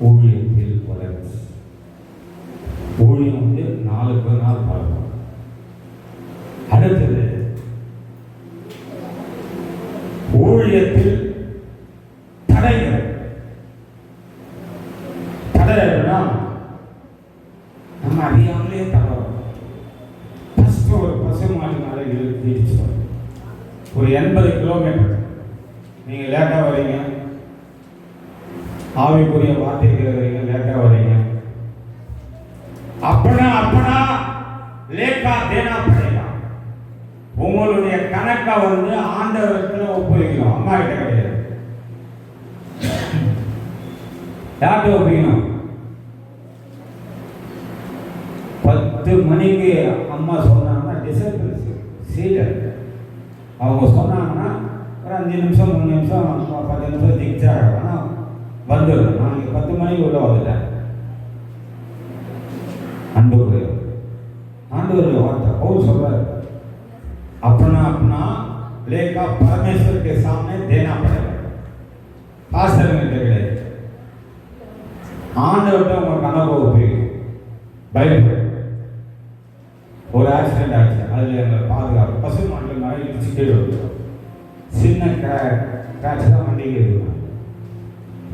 Speaker 2: ஊழியத்தில் வளர்ச்சி. ஊழியம் வந்து 4 நாள் பழக்கம். அடுத்தது ஊழியத்தில் தடைகள். தடைனா நம்ம அறியாமலே தவறும். ஃபஸ்ட்டு ஒரு பசு மாட்டினால இழுத்து ஒரு 80 கிலோமீட்டர் நீங்கள் லேட்டாக வரீங்க, ஆவிக்குரிய வார்த்தை கேட்குறீங்க, லேட்டாக வரீங்க. அப்பனா லேட்டா தேனா படையா உங்களுடைய கணக்கை வந்து ஆண்டவரத்தில் ஒப்புவிக்கணும். அம்மா கிட்ட கிடையாது. யார்கிட்ட ஒப்புவிக்கணும்? 10 மணிக்கு அம்மா சொன்னாங்கன்னா டிசைபிள்ஸ் சீடர் அவங்க சொன்னாங்கன்னா ஒரு 5 நிமிஷம் 3 நிமிஷம் 10 நிமிஷம் திக்சா ஆனால் வந்துடும். நாளைக்கு 10 மணிக்கு உள்ள வந்துட்டேன். ஆண்டவருடைய வார்த்தை பவுல் சொல்றாரு. அப்ப लेखा परमेश्वर के सामने देना पड़ेगा. பாஸ்டர் கிடையாது. ஆண்டவர்கிட்ட உங்களுக்கு அனுபவம் உபயோகம். பயப்பட ஒரு ஆக்சிடென்ட் ஆச்சு, அதில் எங்களை பாதுகாப்பு பசு மாட்டில் மழை இடிச்சு கீழே விட்டுரும். சின்ன கிராச் தான் வண்டிக்கு இருக்கும்.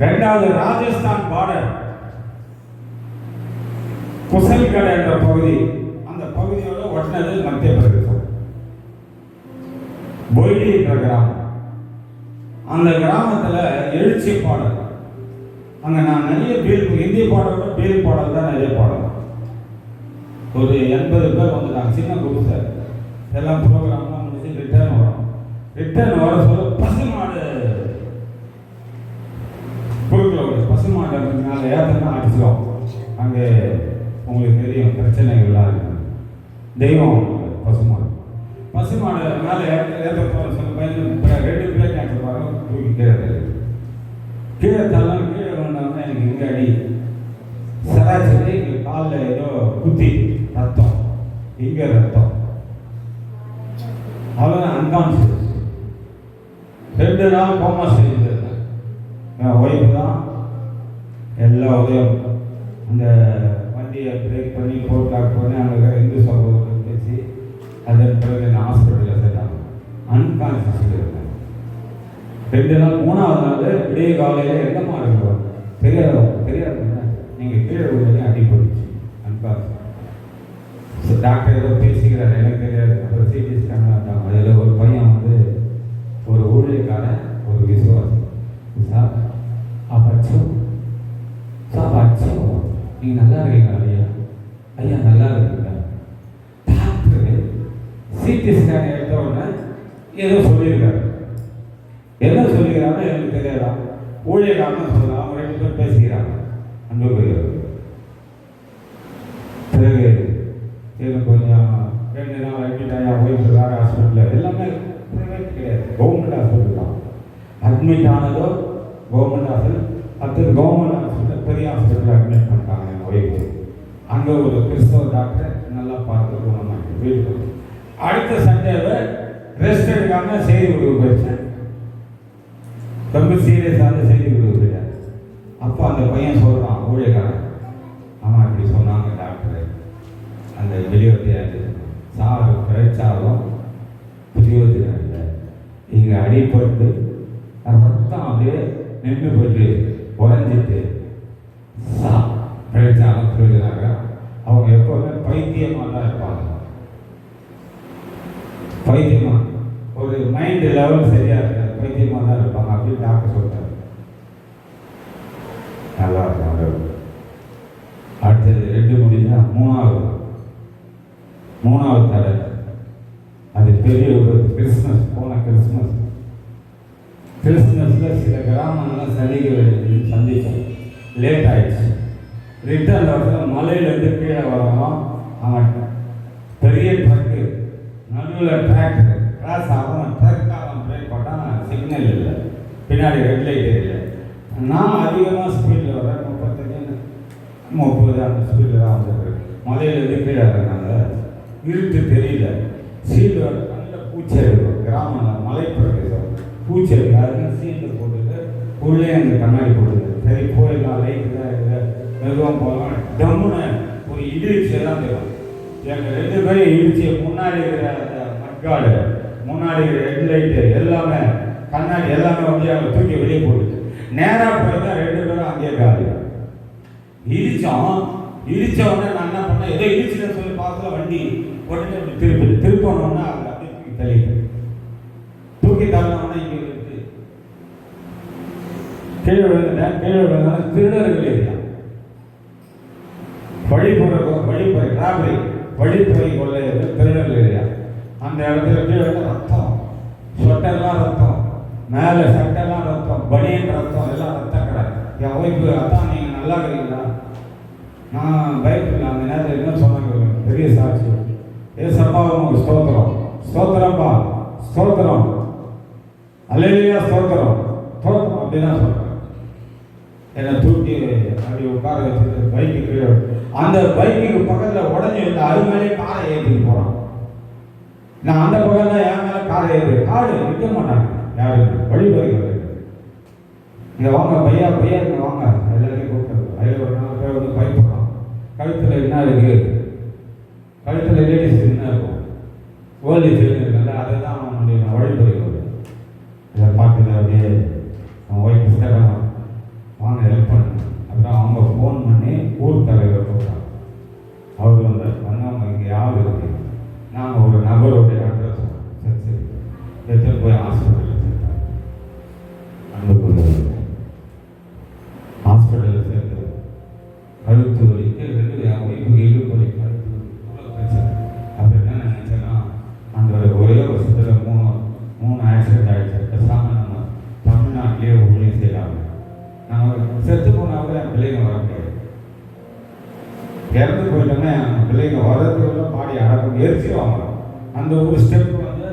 Speaker 2: ரெண்டாவது ராஜஸ்தான் பார்டர் குசல்கடை என்ற பகுதி, அந்த பகுதியோட ஒட்டினது மத்திய பிரதேசம். பொய்லி என்ற கிராமம். அந்த கிராமத்தில் எழுச்சி பாடல், அங்கே நான் நிறைய இந்திய பாடலோட பீல் பாடல் தான் நிறைய பாடலாம். ஒரு 80 பேர் வந்துட்டாங்க, சின்ன குரூப் சார். எல்லாம் ப்ரோக்ராம்லாம் முடிச்சு ரிட்டர்ன் வரும். ரிட்டர்ன் வர சொல்ல பசுமாடு குழுக்களோட பசுமாடுனால ஏற்றலாம் அடிச்சிடும். அங்கே உங்களுக்கு தெரியும் பிரச்சனைகள்லாம் இருக்கு. தெய்வம் பசுமாடு மேலே ஏற்ற போகிற சொல்ல பையன் 2 பிளேட் ஆக்டர் பாருங்க, தூக்கி கீழே தள்ளலாம். கீழே வந்தோம்னா எனக்கு இங்கே அடி சராசரி காலில் ஏதோ குத்தி ரத்தம், இங்கே ரத்தம், அவ்வளோ அன்கான்சியஸ். 2 நாள் கோமா செஞ்சிருந்தேன். என் ஒய்ஃபு தான் எல்லா உதயம் அந்த வண்டியை பிரேக் பண்ணி போட்டாக் பண்ணி அங்கே இந்து சகோதரர்கள் பேசி அதன் பிறகு என்ன ஹாஸ்பிட்டலில் சேர்த்தாங்க. அன்கான்சியஸில் இருந்தேன். 2 நாள். 3ஆவது நாள் விடிய காலையில் எங்கம்மா இருக்கிறோம் தெரியாது நீங்கள் கீழே விழுந்து அடிபடுச்சு. அன்கான்சியஸ். டாக்டர் ஏதோ பேசிக்கிறார், எனக்கு தெரியாது. அப்புறம் சிடி ஸ்கேன் ஆட்டாங்க. அதில் ஒரு பையன் வந்து ஒரு ஊழியக்காரன், ஒரு விசுவாசி. சார் அப்போ நீங்கள் நல்லா இருக்கீங்களா? ஐயா நல்லா இருக்கீங்களா? டாக்டர் சிடி ஸ்கேன் எடுத்த உடனே ஏதோ சொல்லியிருக்காரு. என்ன சொல்லிக்கிறாங்க எனக்கு தெரியாதா? ஊழியக்காரன் சொல்லலாம். அவங்க 2 பேர் பேசிக்கிறாங்க. அங்கே போய் பிறகு எனக்கு கொஞ்சம் 2 நாள் அட்மிட் ஆகி போய் வேறு ஹாஸ்பிட்டலில் எல்லாமே ப்ரைவேட் கிடையாது, கவர்மெண்ட் ஹாஸ்பிட்டல் தான். அட்மிட் ஆனதோ கவர்மெண்ட் ஹாஸ்பிட்டல். அடுத்தது கவர்மெண்ட் ஹாஸ்பிட்டல் பெரிய ஹாஸ்பிட்டலில் அட்மிட் பண்ணிட்டாங்க என் ஒய்ஃபு. அங்கே ஒரு கிறிஸ்தவ டாக்டர் நல்லா பார்த்து குணமாக்கி வீட்டுக்கு. அடுத்த சண்டேவை ரெஸ்ட் எடுக்காமல் செய்தி கொடுக்க போயிடுச்சேன். ரொம்ப சீரியஸான செய்தி கொடுக்க போயிட்டேன். அப்போ அந்த பையன் சொல்கிறான், ஊழியக்காரன், ஆமாம் இப்படி சொன்னாங்க டாக்டர், அந்த வெளியோட்டையாது சாறு கிடைச்சாலும் பிரயோஜனம் இல்லை. இங்கே அடிப்பட்டு ரத்தம் அப்படியே நின்று போயிட்டு உறைஞ்சிட்டு கிடைச்சாலும் பிரயோஜனாக. அவங்க எப்போவுமே பைத்தியமாக தான் இருப்பாங்க. பைத்தியமாக ஒரு மைண்டு லெவல் சரியாக இருக்காது, பைத்தியமாக தான் இருப்பாங்க அப்படின்னு டாக்டர் சொல்கிறார். நல்லா இருக்கும். அடுத்தது 2 முடிஞ்சா 3ஆவது தடவை அது பெரிய ஒரு கிறிஸ்மஸ். போன கிறிஸ்மஸில் சில கிராமங்கள்லாம் சந்திகள் சந்தித்தோம். லேட் ஆயிடுச்சு. ரிட்டர்ன் வரத்தில் மலையிலேருந்து கீழே வரணும். அவன் பெரிய ட்ரக்கு நடுவில் டிராக்டர் கிராஸ் ஆகும். ட்ரக்காக பிரேக் போட்டால் சிக்னல் இல்லை, பின்னாடி ரெட் லைட் இல்லை. நான் அதிகமாக ஸ்பீடில் வரேன், 35 30 அந்த ஸ்பீடில் தான் வந்துருக்கு. மலையிலேருந்து கீழே இருக்கிறாங்க, இருட்டு தெரியல. சீல்டு வர நல்ல பூச்சை இருக்கும். கிராமம் மலைப்பிரதேசம் பூச்சை அதுக்கு சீல்டு போட்டுட்டு உள்ளே அந்த கண்ணாடி போட்டுது. சரி போயிடலாம், லைட்டு தான் இருக்குது, மெதுவாக போகலாம். டம்முன்னு ஒரு இடிச்செல்லாம் தெரியும். எங்கள் 2 பேரும் இடிச்சு முன்னாடி இருக்கிற அந்த மட்காடு, முன்னாடி இருக்கிற ரெட் லைட்டு எல்லாமே கண்ணாடி எல்லாமே வந்து அவங்க தூக்கி வெளியே போட்டுது. நேராக போயிருந்தா 2 பேரும் அங்கேயே காலி. இடிச்ச உடனே நான் என்ன பண்ணேன், ஏதோ இடிச்சுன்னு சொல்லி பார்க்கல, வண்டி உடனே திருப்பணும்னா அவங்க அப்படியே தூக்கி தள்ளணும்னா இங்கே இருக்கு. கீழே விழுந்தாலும் திருடர்கள் ஏரியா, வழிப்பறை கொள்ளை திருடர்கள் ஏரியா. அந்த இடத்துல கீழே ரத்தம், சொட்டெல்லாம் ரத்தம், மேலே சட்டெல்லாம் ரத்தம், பனியன் ரத்தம், எல்லாம் ரத்த கடை. என் ஒய்ஃபு அதான் நீங்கள் நல்லா இருக்கிறீங்களா? நான் பயப்படல. அந்த நேரத்தில் என்ன சொன்னாங்க, பெரிய சாட்சி. ஏசப்பாவும் ஸ்தோத்திரம், ஸ்தோத்திரம்பா, ஸ்தோத்திரம், அல்லேலூயா, ஸ்தோத்திரம், ஸ்தோத்திரம் அப்படிதான் சொல்கிறேன். என்னை தூக்கி அப்படி உட்கார வச்சுட்டு பைக்கு கீழே, அந்த பைக்குக்கு பக்கத்தில் உடஞ்சி வந்து அது மேலே காரை ஏற்றிட்டு போகிறான். நான் அந்த பக்கம் தான் என் மேலே காரை காடு நிற்க மாட்டாங்க யாருமே, வழிபறிகள் இங்கே வாங்க பையா பையா இங்கே வாங்க எல்லாரையும் கூப்பிட்டு. அதில் ஒரு 4 பேர் வந்து பயப்படுறோம். கழுத்தில் என்ன இருக்கு, கழுத்தில் லேடிஸ் என்ன இருக்கும், ஓல்டி செயின் இருக்குல்ல, அதை தான் அவனுடைய வழிபறிகள். இதை பார்த்துட்டு அப்படியே அவன் ஒய்ஃப் ஸ்டேட்டாக வாங்க ஹெல்ப் பண்ணு. அப்புறம் அவங்க ஃபோன் பண்ணி ஊர் தலைவர் கூப்பிட்டாங்க. அவர் வந்து அவங்க இங்கே யார் இருக்கு, நாங்கள் ஒரு நபருடைய அட்ரஸ் சரி எடுத்துகிட்டு போய் ஹாஸ்பிட்டலில் சேர்த்தாங்க. அன்புக்குள்ள ஹாஸ்பிட்டலில் சேர்த்து கழுத்து வலிக்கு 2 என் ஒய்ஃபுக்கு இடுப்பு வலி, கழுத்து இவ்வளோ பிரச்சனை. அப்போ என்ன நினச்சேன்னா, அந்த ஒரே வருஷத்தில் 3 ஆக்சிடென்ட் ஆகிடுச்சு. பேசாமல் நம்ம தமிழ்நாட்டிலே ஊழியம் செய்யலாங்க. நாங்கள் செத்து போனால் என் பிள்ளைங்க வர முடியாது, இறந்து போயிட்டோன்னா என் பிள்ளைங்க வர்றதுக்குள்ள பாடி அடக்கம் எரிச்சிடுவாங்க. அந்த ஒரு ஸ்டெப் வந்து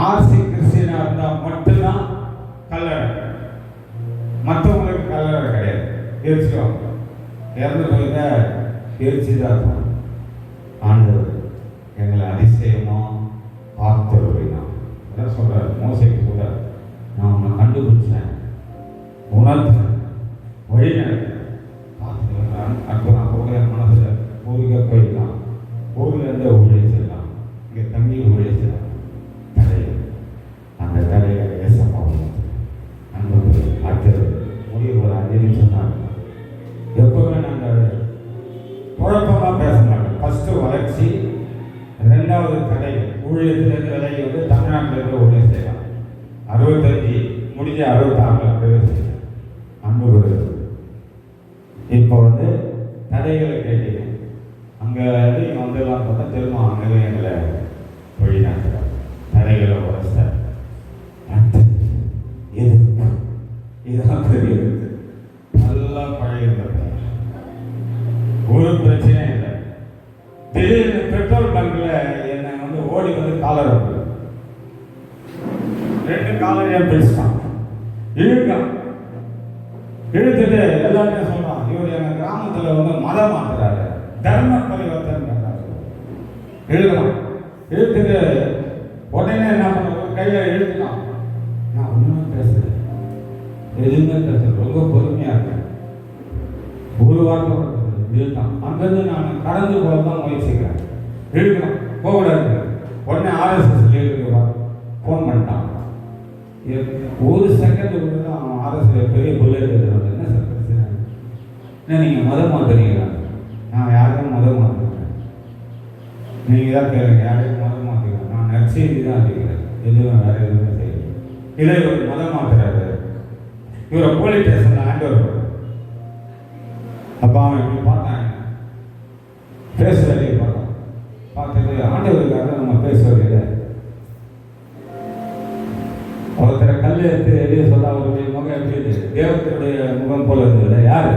Speaker 2: ஆர்சி கிறிஸ்டியனாக இருந்தால் மட்டும்தான் கல்லறை, மற்றவங்களுக்கு கல்லறை கிடையாது, எரிச்சிடுவாங்க. இறந்து போயிட்ட எரிச்சு தான் இருக்கும். ஆண்டவர் எங்களை அதிசயமாக பார்த்தவரைனா அதான் சொல்கிறார், மோசைக்கு சொல்கிறார், நான் உன்னை கண்டுபிடிச்சேன், உணர்த்தேன், வழி நடத்தேன், பார்த்துக்கலாம். அற்புதம். அப்போ என் மனசில் ஊருக்கு போயிடலாம், ஊர்லேருந்து ஊழியம் செய்யலாம், இங்கே தங்கி ஊழியம் செய்யலாம். தடையை அந்த தடையை ஏசப்பாவும் அன்பு அடுத்தது முடிவு ஒரு 5 நிமிஷம் தான். எப்பவுமே நாங்கள் குழப்பமாக பேச மாட்டோம். ஃபஸ்ட்டு வளர்ச்சி, 2வது தடை. ஊழியத்திலேருந்து விலகி வந்து தமிழ்நாட்டிலேருந்து ஊழியம் செய்யலாம். 65 முடிஞ்ச 66 பிரவேசம் செய்யலாம். அன்பு கொடுக்குது. இப்போ வந்து தடைகளை கேட்டீங்க, அங்கே இங்கே வந்துடலாம் பார்த்தா திரும்ப அங்கே எங்களை வழிநாட்டுறாங்க. தடைகளை உடச்சார். எதிர்ப்பு இதுதான் பெரிய எதிர்ப்பு. நல்லா பழகிருந்த ஒரு பிரச்சனையும் இல்லை. திடீர்னு பெட்ரோல் பங்க்ல என்னை வந்து ஓடி வந்து காலர் வந்து 2 காலரையும் பிடிச்சிட்டான், இழுக்கான். இழுத்துட்டு எல்லாருமே சொல்றான், இவர் எங்க கிராமத்தில் வந்து மதம் மாத்துறாரு, தர்ம பரிவர்த்தனை பண்றாரு. இழுக்கலாம். இழுத்துட்டு உடனே என்ன பண்ண கையை இழுத்துட்டான். நான் ஒன்றுமே பேசல, எதுவுமே பேசல, ரொம்ப பொறுமையா இருக்கேன். ஒரு வார்த்தை இழுத்தான். அங்கிருந்து நான் கடந்து போக தான் முயற்சிக்கிறேன். இழுக்கலாம், போகக்கூடாது. உடனே RSS லீடருக்கு ஃபோன் பண்ணிட்டான். ஒரு செகண்ட் வந்து அவன் RSS பெரிய புல்லட் எழுதுறாங்க. என்ன சார் பிரச்சனை, என்ன நீங்கள் மதம் மாற்றுறீங்களா? நான் யாரையும் மதம் மாற்றுறேன், நீங்கள் தான் கேளுங்க, யாரையும் மதம் மாற்றுக்கிறேன். நான் நற்செய்தி தான் அடிக்கிறேன், எதுவும் வேறு எதுவுமே செய்யல. இல்லை இவர் மதம் மாற்றுறாரு, இவரை போலீஸ் ஸ்டேஷனில் ஹேண்ட் ஓவர் பண்ண. அப்போ அவன் இப்படி பார்த்தாங்க, பேச வேலையை பார்த்தான். பார்த்துட்டு ஆண்டவருக்காக நம்ம பேச வேலையில ஒருத்தரை கல் எடுத்து வெளியே சொல்ல அவருடைய முகம் எப்படி இருந்தது, தேவத்தினுடைய முகம் போல இருந்தது. யாரு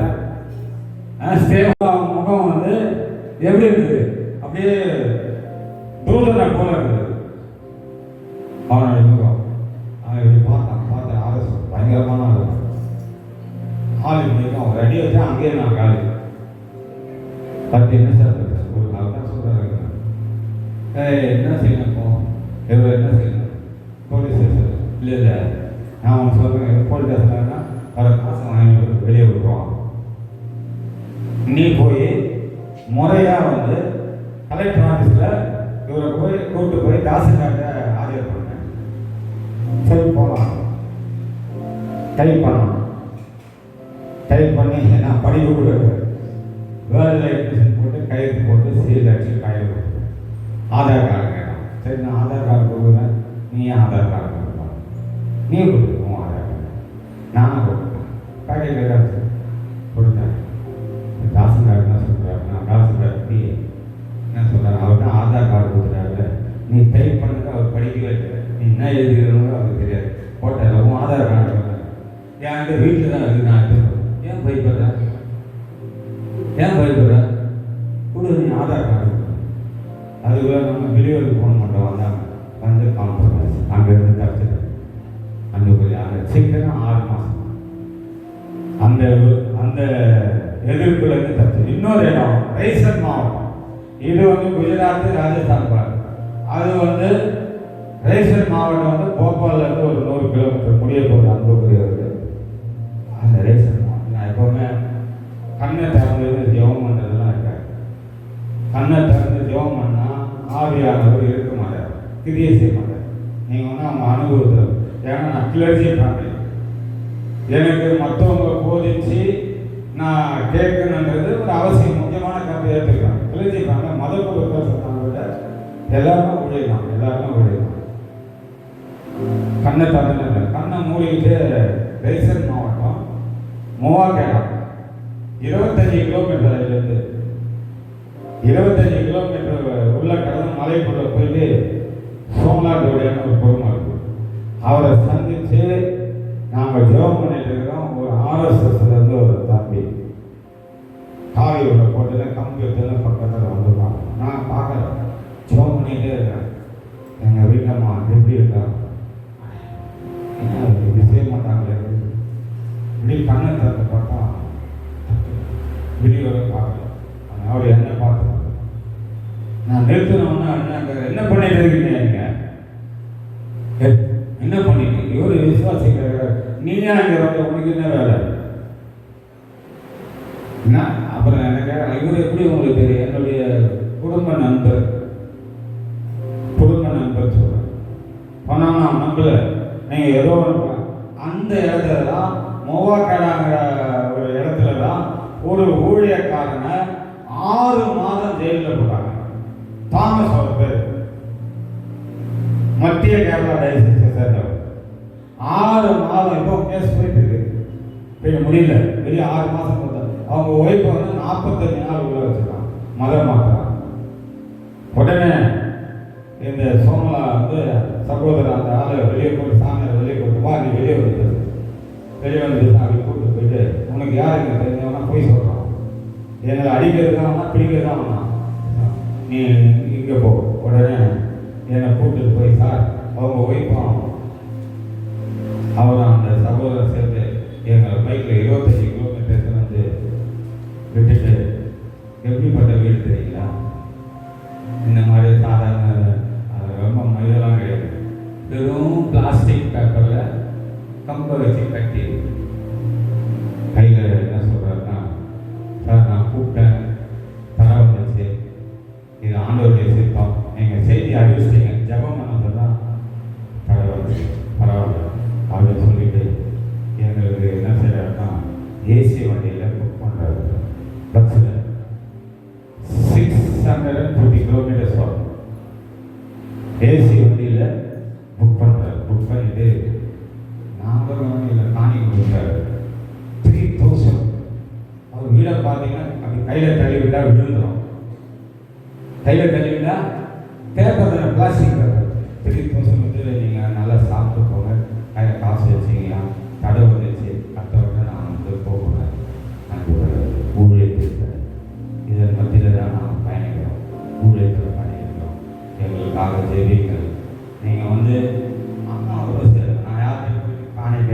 Speaker 2: அவன் முகம் வந்து எப்படி இருந்தது, அப்படியே தூதனை போல இருந்தது அவனுடைய முகம். அவன் இப்படி பார்த்தான். பார்த்த அரசு பயங்கரமான ஆள் இப்படிக்கும். ஒரு அடி வச்சா அங்கேயே நான் காலி 10 நிமிஷம் ஒரு நாள் தான் சொல்றாரு. என்ன செய்யணும் இப்போ, எவ்வளோ என்ன செய்யணும், போலீஸ் ஸ்டேஷன் இல்லை இல்லை நான் ஒன்று சொல்கிறேன், போலீஸ் ஸ்டேஷன்னா அவரை காசு வாங்கி வெளியே விடுவோம். நீ போய் முறையாக வந்து கலெக்டர் ஆஃபீஸில் இவரை போய் கூப்பிட்டு போய் தாசில்தார்கிட்ட ஆஜர் பண்ணேன். சரி போகலாம். டைப் பண்ணணும். டைப் பண்ணி நான் படிப்பு கூட வேர்ல்டில் எட்மிஷன் போட்டு கையெழுத்து போட்டு சீல் அடிச்சு கையில் போட்டு ஆதார் கார்டு கேட்டான். சரி நான் ஆதார் கார்டு கொடுக்குறேன், நீ ஆதார் கார்டு கொடுப்பா, நீ கொடுத்துருவோம் ஆதார் கார்டு. நானும் கொடுத்தேன். பேக்கெட் ஏதாச்சு கொடுத்தேன். தாசில்தார் என்ன சொல்கிறாரு, நான் தாசில்தார் என்ன சொல்கிறேன், அவர் தான் ஆதார் கார்டு கொடுக்குறாரு, நீ டைப் பண்ணுறது அவர் படிக்கவே இல்லை, நீ என்ன எழுதுகிறோன்னு அவருக்கு தெரியாது. போட்டார் உன் ஆதார் கார்டு என்கிட்ட வீட்டில் தான் இருக்குது, நான் எடுத்து ஏன் பயப்படுற, ஏன் பயப்படுற, கொடு நீ ஆதார் கார்டு. அதுக்குள்ள நம்ம வெளியூருக்கு ஃபோன் பண்ணுறோம். வந்தாங்க, வந்து காம்ப்ரமைஸ் அங்கேருந்து தடுத்துட்டேன். அந்த சீக்கிரம் 6 மாதம் அந்த அந்த எதிர்ப்புலேருந்து தடுத்து. இன்னொரு இடம் ரைசன் மாவட்டம், இது வந்து குஜராத் ராஜஸ்தான் பார்த்து, அது வந்து ரேசன் மாவட்டம் வந்து போபால்லேருந்து ஒரு 100 கிலோமீட்டர் முடிய போகுது அன்புக்குரியவர்கள். அந்த ரேசன் மாவட்டம் நான் எப்போவுமே கண்ணை திறந்து ஜெபம் பண்ணுறதுலாம் இருக்காது. கண்ணை திறந்து ஜெபம் பண்ணால் ஆவியானவர் இருக்க மாட்டார், கிரியை செய்ய மாட்டார். நீங்கள் வந்து அவங்க அனுபவத்தில், ஏன்னா நான் கிளர்ச்சி ஃபேமிலி, எனக்கு மற்றவங்க போதிச்சு நான் கேட்கணுன்றது ஒரு அவசியம், முக்கியமான கருத்தை ஏற்றுக்கிறேன். கிளர்ச்சி ஃபேமிலி மதம் சொன்னாங்க விட எல்லாருமே ஊழியலாம், எல்லாருமே ஊழியலாம். கண்ணை திறந்து கண்ணை மூடிக்கிட்டு ரேசன் மாவட்டம் மோவாகேடா 25 கிலோமீட்டர், அதுலேருந்து 25 கிலோமீட்டர் உள்ள கடந்து மலைக்குள்ள போயிட்டு சோம்நாத்தோடையான ஒரு பொறுமை இருக்கு. அவரை சந்தித்து நாங்கள் ஜெபம் பண்ணிட்டு இருக்கிறோம். ஒரு ஆர்எஸ்எஸ்லேருந்து ஒரு தம்பி காவி உள்ள போட்டு கம்ப்யூட்டரில் பக்கத்தில் வந்துருக்காங்க. நான் பார்க்கல, ஜெபம் பண்ணிகிட்டே இருக்கேன். எங்கள் வீட்டில்மா எப்படி இருக்காங்க, என்ன இப்படி செய்ய மாட்டாங்களே, இப்படி கண்ணை திறந்து பார்த்தா வெளியே பார்க்கல. அவர் என்ன பார்த்து நான் நிறுத்தினோன்னா என்ன பண்ணிட்டு இருக்கீங்க, நீங்கள் என்ன பண்ணிட்டு இவர் விசுவாசிக்கிறார், நீங்க அங்கே வந்து உங்களுக்கு என்ன வேலை என்ன? அப்புறம் எனக்கு இவர் எப்படி உங்களுக்கு தெரியும்? என்னுடைய குடும்ப நண்பர் சொல்றேன். பணம் நான் நம்பல, நீங்கள் ஏதோ அந்த இடத்துல தான் மோவாக்கேடாங்கிற ஒரு இடத்துல தான் ஒரு ஊழியக்காரனை 6 மாதம் ஜெயிலில் போட்டாங்க. தாமஸ் அவர் பேர், மத்திய கேரளா டயசிஸை சேர்ந்தவர். 6 மாதம் இப்போ கேஸ் போயிட்டு இருக்கு, போய் முடியல, வெளியே 6 மாதம் கொடுத்தாங்க. அவங்க ஒய்ஃபை வந்து 45 நாள் உள்ள வச்சுருக்காங்க, மதம் மாற்றாங்க. உடனே இந்த சோமலா வந்து சகோதரர் அந்த ஆளை வெளியே போய் சாமியார் வெளியே போட்டு வா, நீ வெளியே வந்து வெளியே வந்து அப்படி கூப்பிட்டு போயிட்டு, உனக்கு யாருங்க தெரிஞ்சவனா போய் சொல்கிறான், எங்களை அடிக்கிறதுக்காக பிடிக்கிறதா, நீ இங்கே போ. உடனே என்னை கூப்பிட்டு போய், சார் அவங்க ஒய்ஃபும் அவர் அந்த சகோதரர் சேர்த்து எங்களை பைக்கில் 25 கிலோமீட்டர் வந்து விட்டுட்டு, எப்படிப்பட்ட வீடு தெரியுங்களா, இந்த மாதிரி சாதாரண ரொம்ப மயிலெல்லாம் கிடையாது, வெறும் பிளாஸ்டிக் பேப்பரில் கம்பை வச்சு கட்டி கையில் என்ன சொல்கிறாருன்னா, சார் நான் கூப்பிட்டேன், தர வந்துச்சு, இது ஆண்டவருடைய சிற்பம், நீங்கள் செய்தி அறிவிச்சிட்டீங்க, ஜபம் பண்ணதெல்லாம் தர வந்துச்சு, பரவாயில்ல அப்படின்னு சொல்லிட்டு எங்களுக்கு என்ன செய்யறாருன்னா ஏசி வண்டியில் புக் பண்ணுறாரு. பஸ்ஸில் 650 கிலோமீட்டர்ஸ் வரும். ஏசி வண்டியில் புக் பண்ணுறாரு. புக் பண்ணிட்டு நாங்கள் இல்லை காணி கொடுக்குறாரு 3000. அவர் வீடை பார்த்தீங்கன்னா அப்படி கையில் தள்ளி விட்டால் விழுந்துடும். கையில் தள்ளி விட்டால் பேப்பர் தானே, பிளாஸ்டிக் பேப்பர். 3000 வந்து நீங்கள் நல்லா சாப்பிட்டு போங்க, கையில் காசு வச்சிங்கன்னா கடை வந்துச்சு, அடுத்த நான் வந்து போகிறேன். நான் ஊழியத்தில் இதன் மத்தியில் தான் நான் பயணிக்கிறோம், ஊழியத்தில் பயணிக்கிறோம். எங்களுக்காக ஜெபிங்கள். நீங்கள் வந்து அம்மா ஒரு சரி, நான் யார்கிட்ட காணிக்க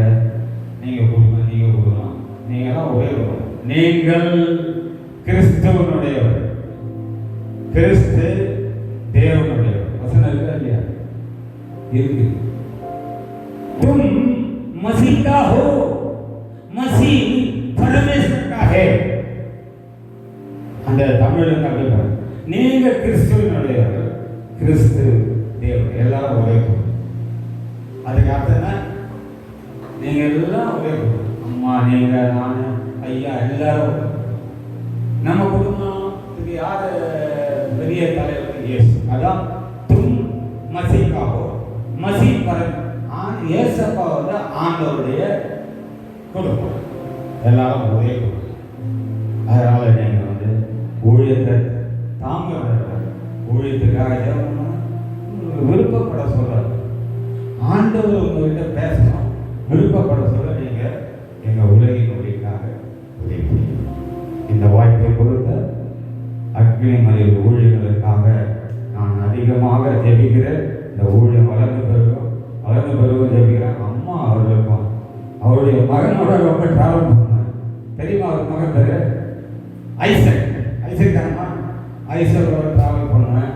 Speaker 2: நீங்கள் கொடுங்க, நீங்கள் கொடுக்கலாம், நீங்கள்லாம் ஒரே கொடுக்கணும். நீங்கள் கிறிஸ்துவனுடையவர், கிறிஸ்து தேவனுடையவர். வசனம் இருக்கா இல்லையா? இருக்கு. तुम मसीह का हो, मसीह परमेश्वर का है. அந்த தமிழ்ல அப்படிங்க, நீங்க கிறிஸ்துவனுடையவர், கிறிஸ்து தேவன், எல்லாரும் ஒரே பொருள். அதுக்கு அர்த்தம் என்ன? நீங்க எல்லாம் ஒரே பொருள். அம்மா, நீங்க, நான், ஐயா, எல்லாரும். நம்ம குடும்பத்துக்கு யாரு பெரிய தலைவர்? இயேசு. அதான் தும் மசீகாவோ, மசீ பரன், இயேசப்பா வந்து ஆண்டவருடைய குடும்பம், எல்லாரும் ஒரே குடும்பம். அதனால நீங்க வந்து ஊழியத்தை தாங்க ஊழியத்துக்காக விருப்பப்பட சொல்ற ஆண்டவர் உங்ககிட்ட பேசணும், விருப்பப்பட சொல்ல நீங்க எங்க உலகின் மொழிக்காக உதவி. இந்த வாய்ப்பை கொடுத்த அக்னி மலையில் ஊழியர்களுக்காக நான் அதிகமாக ஜெபிக்கிறேன். இந்த ஊழியம் வளர்ந்து பெருகும் ஜெபிக்கிறேன். அம்மா அவர்களுக்கும் அவருடைய மகனோட ரொம்ப டிராவல் பண்ணேன். தெரியுமா அவர் மகன் பேரு? ஐசக் தானம்மா. ஐசக்கோட டிராவல் பண்ணுவேன்.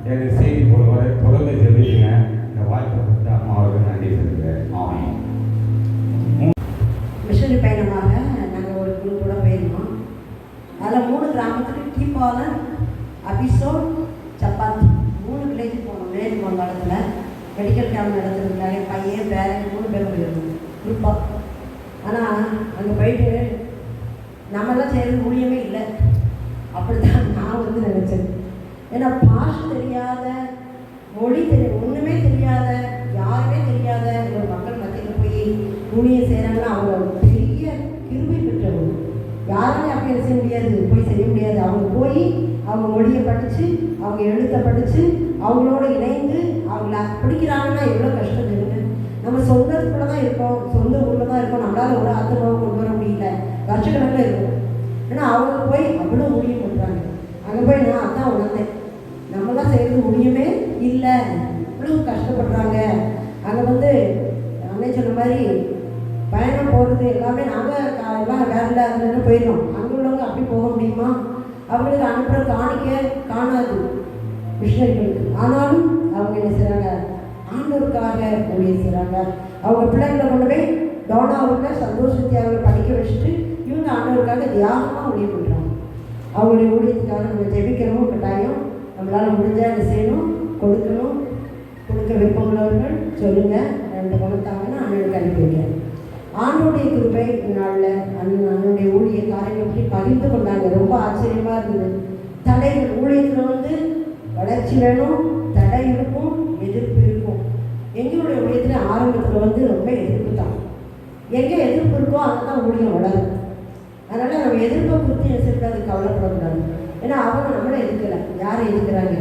Speaker 2: எனக்கு செய்தி போடுவார், தொடர்ந்து ஜெபிக்கிறேன். இந்த வாய்ப்பை கொடுத்து அம்மாவுக்கு நன்றி சொல்கிறேன். ஆமாம்.
Speaker 1: மிஷனரி பயணமாக நாங்கள் ஒரு குழுவோட போயிருந்தோம். அதில் 3 கிராமத்துக்கு டீபாலன், அபிசோட், சப்பாத்தி 3 வில்லேஜ் போனோம். வில்லேஜ் போன காலத்தில் மெடிக்கல் கேம்ப் நடத்துறதுக்காக பையன் பேரன் 3 பேரும் போயிருந்தோம் குரூப்பாக. ஆனால் அங்கே போயிட்டு நம்மளாம் செய்கிறது ஊழியமே இல்லை, அப்படி தான் நான் வந்து நினச்சேன். ஏன்னா பாஷை தெரியாத, மொழி ஒன்றுமே தெரியாத, யாருமே தெரியாத ஒரு மக்கள் மத்தியில் போய் ஊழியம் செய்கிறாங்கன்னா அவங்க பெரிய கிருபை பெற்றவங்க. யாருமே அப்படி செய்ய முடியாது, போய் செய்ய முடியாது. அவங்க போய் அவங்க மொழியை படித்து, அவங்க எழுத்தை படித்து, அவங்களோட இணைந்து அவங்கள பிடிக்கிறாங்கன்னா எவ்வளோ கஷ்டம் தெரியுங்க. நம்ம சொந்தத்துக்குள்ளே தான் இருக்கோம், சொந்த ஊரில் தான் இருக்கோம், நம்மளால் ஒரு ஆத்மாவை கொண்டு வர முடியல, வருஷக்கணக்கில் இருக்கும். ஏன்னா அவங்க போய் அவ்வளோ ஊழியம் பண்ணுறாங்க. அங்கே போய் நான் அதான் உணர்ந்தேன், நம்மளாம் செய்கிறது ஊழியமே இல்லை, இவ்வளோ கஷ்டப்படுறாங்க. அங்கே வந்து அன்னை சொன்ன மாதிரி பயணம் போகிறது எல்லாமே நாங்கள் எல்லாம் வேலை அதுன்னு போயிடும். அங்கே உள்ளவங்க அப்படி போக முடியுமா? அவங்களுக்கு அனுப்புகிற காணிக்க காணாது மிஷனரிகளுக்கு. ஆனாலும் அவங்க என்ன செய்கிறாங்க, ஆண்டவருக்காக ஊழியம் செய்கிறாங்க. அவங்க பிள்ளைங்களை கொண்டு போய் டோனாவில் சந்தோஷத்தை அவங்களை படிக்க வச்சுட்டு இவங்க ஆண்டவருக்காக தியாகமாக ஊழியம் பண்ணுறாங்க. அவங்களுடைய ஊழியத்துக்காக நம்ம ஜெபிக்கணும், கட்டாயம் நம்மளால் முடிஞ்சால் என்ன செய்யணும், கொடுக்கணும். கொடுக்க விருப்பமுள்ளவர்கள் சொல்லுங்கள், 2 பணத்தாங்கன்னா அண்ணனுக்கு அனுப்பி வைக்கிறேன். ஆண்டோடைய கிருபை நாளில் அண்ணனுடைய ஊழிய காரியங்களை பற்றி பகிர்ந்து கொண்டாங்க. ரொம்ப ஆச்சரியமாக இருந்தது. தடைகள் ஊழியத்தில் வந்து வளர்ச்சி வேணும், தடை இருக்கும், எதிர்ப்பு இருக்கும். எங்களுடைய ஊழியத்தில் ஆரம்பத்தில் வந்து ரொம்ப எதிர்ப்பு தான். எங்கே எதிர்ப்பு இருக்கோ அங்கே தான் ஊழியம் வளரும். அதனால் நம்ம எதிர்ப்பை குறித்து என்ன செய்யக்கூடாது, கவலைப்படக்கூடாது. ஏன்னா அவங்க நம்மளை எதிர்க்கலை. யாரை எதிர்க்கிறாங்க?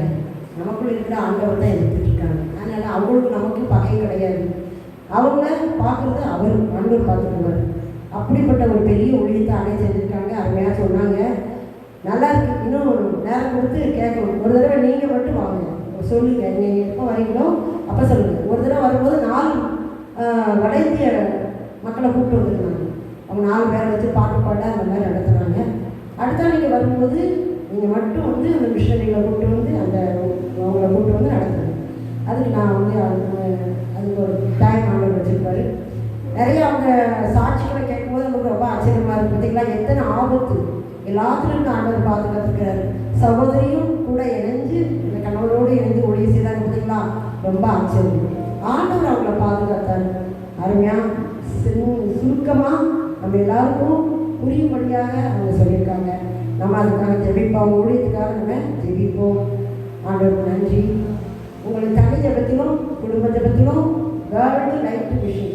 Speaker 1: நமக்குள்ள இருக்கிற ஆண்டவர் தான் எதிர்த்துட்டு இருக்காங்க. அதனால் அவங்களுக்கு நமக்கு பகை கிடையாது. அவங்கள பார்க்குறது அவர் ஆண்டவர் பார்த்துக்குவார். அப்படிப்பட்ட ஒரு பெரிய ஊழியத்தை அணை செஞ்சுருக்காங்க. அருமையாக சொன்னாங்க. நல்லா இருக்கு. இன்னும் நேரம் கொடுத்து கேட்கணும். ஒரு தடவை நீங்கள் மட்டும் வாங்க, சொல்லுங்கள், நீங்கள் எப்போ வரீங்களோ அப்போ சொல்லுங்கள். ஒரு தடவை வரும்போது 4 வட இந்திய மக்களை கூப்பிட்டு வந்துருந்தாங்க. அவங்க 4 பேரை வச்சு பாட்டு பாட அந்த மாதிரி நடத்துனாங்க. அடுத்த நீங்கள் வரும்போது நீங்கள் மட்டும் வந்து அந்த மிஷனரிகளை கூப்பிட்டு வந்து அவங்கள கூப்பிட்டு வந்து நடத்துனாங்க. அதுக்கு நான் வந்து அதுக்கு ஒரு டைம் ஆண்டவர் வச்சுருப்பாரு. நிறைய அவங்க சாட்சிகளை கேட்கும்போது நமக்கு ரொம்ப ஆச்சரியமாக இருக்குது. பார்த்தீங்களா, எத்தனை ஆபத்து எல்லாத்துலேயும் ஆண்டவர் பாதுகாத்துக்கிறாரு. சகோதரியும் கூட இணைஞ்சு இந்த கணவரோடு இணைந்து ஒளியை செய்தாங்க. பார்த்தீங்களா, ரொம்ப ஆச்சரியம். ஆண்டவர் அவங்கள பாதுகாத்தார். அருமையாக சுருக்கமாக நம்ம எல்லாருக்கும் புரியும்படியாக அவங்க சொல்லியிருக்காங்க. நம்ம அதுக்காக ஜெபிப்போம், ஊழியத்துக்காக நம்ம ஜெபிப்போம். ஆண்டவருக்கு நன்றி. உங்களுக்கு தனி ஜபத்திலும் குடும்ப ஜபத்திலும் வேர்ல்டு லைட் மிஷன்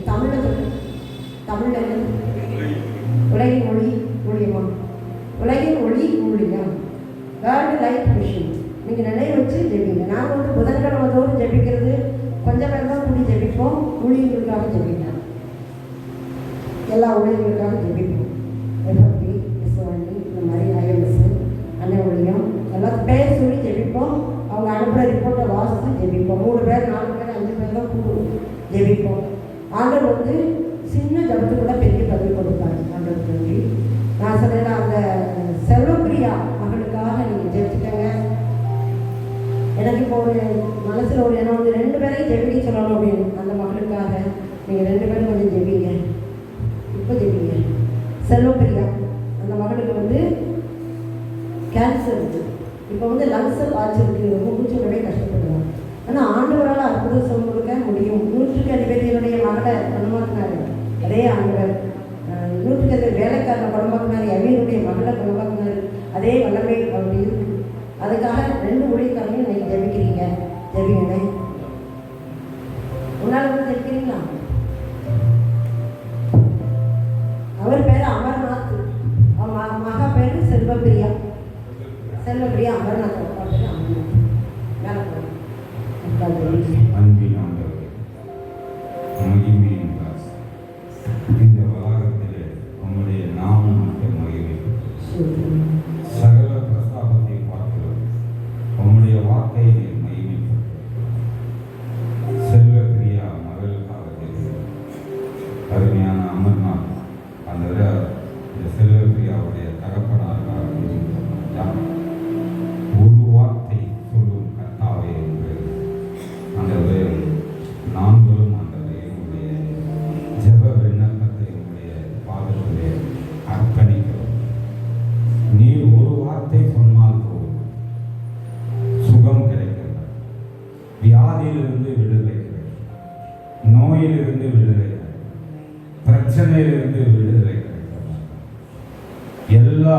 Speaker 1: தமிழில் உலகின் ஒளி ஊழியமா, உலகின் ஒளி ஊழியம், வேர்ல்டு லைட் மிஷன் நீங்கள் நினைவு வச்சு ஜெபிங்க. நாங்கள் வந்து புதன்கிழமை தோறும் ஜெபிக்கிறது கொஞ்சம் பேர் தான் கூடி ஜெபிப்போம். ஊழியர்களுக்காக ஜெபிப்போம், எல்லா ஊழியர்களுக்காக ஜெபிப்போம். எஃப்எப்பி, எஸ்ஓஎன்டி, இந்த மாதிரி ஐஎம்எஸ், அண்ணன் ஊழியம் எல்லாத்துக்கும் பேர் சொல்லி ஜெபிப்போம். அவங்க அனுப்புகிற ரிப்போர்ட்டை வாசித்து ஜெபிப்போம். 3 பேர் 4 பேர் 5 பேர் தான் ஜெபிப்போம். ஆண்டவர் வந்து சின்ன ஜபத்துக்கு கூட பெரிய பதில் கொடுப்பாரு. ஆண்டவர் நன்றி. நான் சொன்னேன், அந்த செல்வப்பிரியா மகளுக்காக நீங்கள் ஜெபிச்சுக்கங்க. எனக்கு இப்போ ஒரு மனசில் ஒரு எண்ணம் வந்து 2 பேரையும் ஜெபிக்க சொல்லணும் அப்படின்னு. அந்த மகளுக்காக நீங்கள் 2 பேரும் கொஞ்சம் ஜெபிங்க. இப்போ ஜெபிங்க. செல்வப்பிரியா அந்த மகளுக்கு வந்து கேன்சர் இருக்குது. இப்போ வந்து லங்ஸை பாய்ச்சிருக்கு, ரொம்ப மூச்சு விடவே கஷ்டப்படுவாங்க. ஆனால் ஆண்டவரால் அற்புதம் சொல்ல கொடுக்க முடியும். 100க்கு அதிபதியினுடைய மகளை குணமாக்குனாரு அதே ஆண்டவர். 100க்கு அதிபதி வேலைக்காரனை குணமாக்குனாரு, அமீருடைய மகளை குணமாக்குனாரு. அதே வல்லமை அவருடைய இருக்கு. அதுக்காக 2 ஊழியக்காரனையும் நீங்கள் ஜெபிக்கிறீங்க. ஜெபிங்கண்ணே. உன்னால் வந்து ஜெபிக்கிறீங்களா? அவர் பேர் அமர்நாத், அவன் மகா பேர் செல்வப்பிரியா. செல்வப்பிரியா அமர்நாத் பேர் அமர்நாத். மேலே போகிறோம்.
Speaker 2: அன்பின் ஆண்டவரே, மகிமையின் தாஸ், இந்த வளாகத்திலே உம்முடைய நாமம் மட்டும் மகிமை. சகல பிரஸ்தாபத்தை பார்க்கிறோம். உம்முடைய வார்த்தையை மகிமைப்படுத்தும். செல்வப்பிரியா மகளுக்காக தெரியும். அருமையான அமர்நாத் அந்த இந்த செல்வப்பிரியாவுடைய தகப்பனாருக்காக தெரியும். ஒரு வார்த்தை சொல்லும் கர்த்தாவே என்று அந்த வியாதியிலிருந்து விடுதலை கிடைக்கும், நோயிலிருந்து விடுதலை கிடைக்கும், பிரச்சனையிலிருந்து விடுதலை கிடைக்கும், எல்லா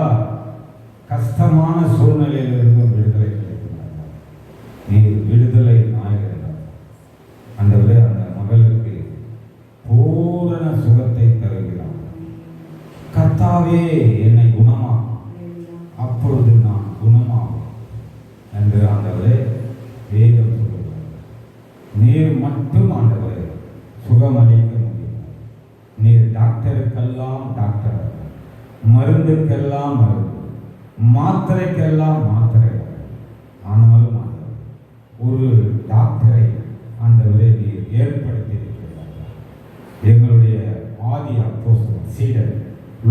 Speaker 2: கஷ்டமான சூழ்நிலையிலிருந்தும் விடுதலை கிடைக்கும். நீ விடுதலை நாயகன். ஆண்டவரே, அந்த மகளுக்கு பூரண சுகத்தை தருகிறார். கர்த்தாவே என்னை குணமாக்கும், அப்பொழுது நான் குணமாகும் என்று ஆண்டவரே வேதம் சொல்லுகிறார். நீர் மட்டும் ஆண்டவரே சுகமளிக்க முடியும். நீர் டாக்டருக்கெல்லாம் டாக்டர், மருந்துக்கெல்லாம் மருந்து, மாத்திரைக்கெல்லாம் மாத்திரை. ஆனாலும் ஆண்டவர் ஒரு டாக்டரை ஆண்டவரே நீர் ஏற்படுத்தி இருக்கிறார். எங்களுடைய ஆதி அப்போஸ்தலர் சீடர்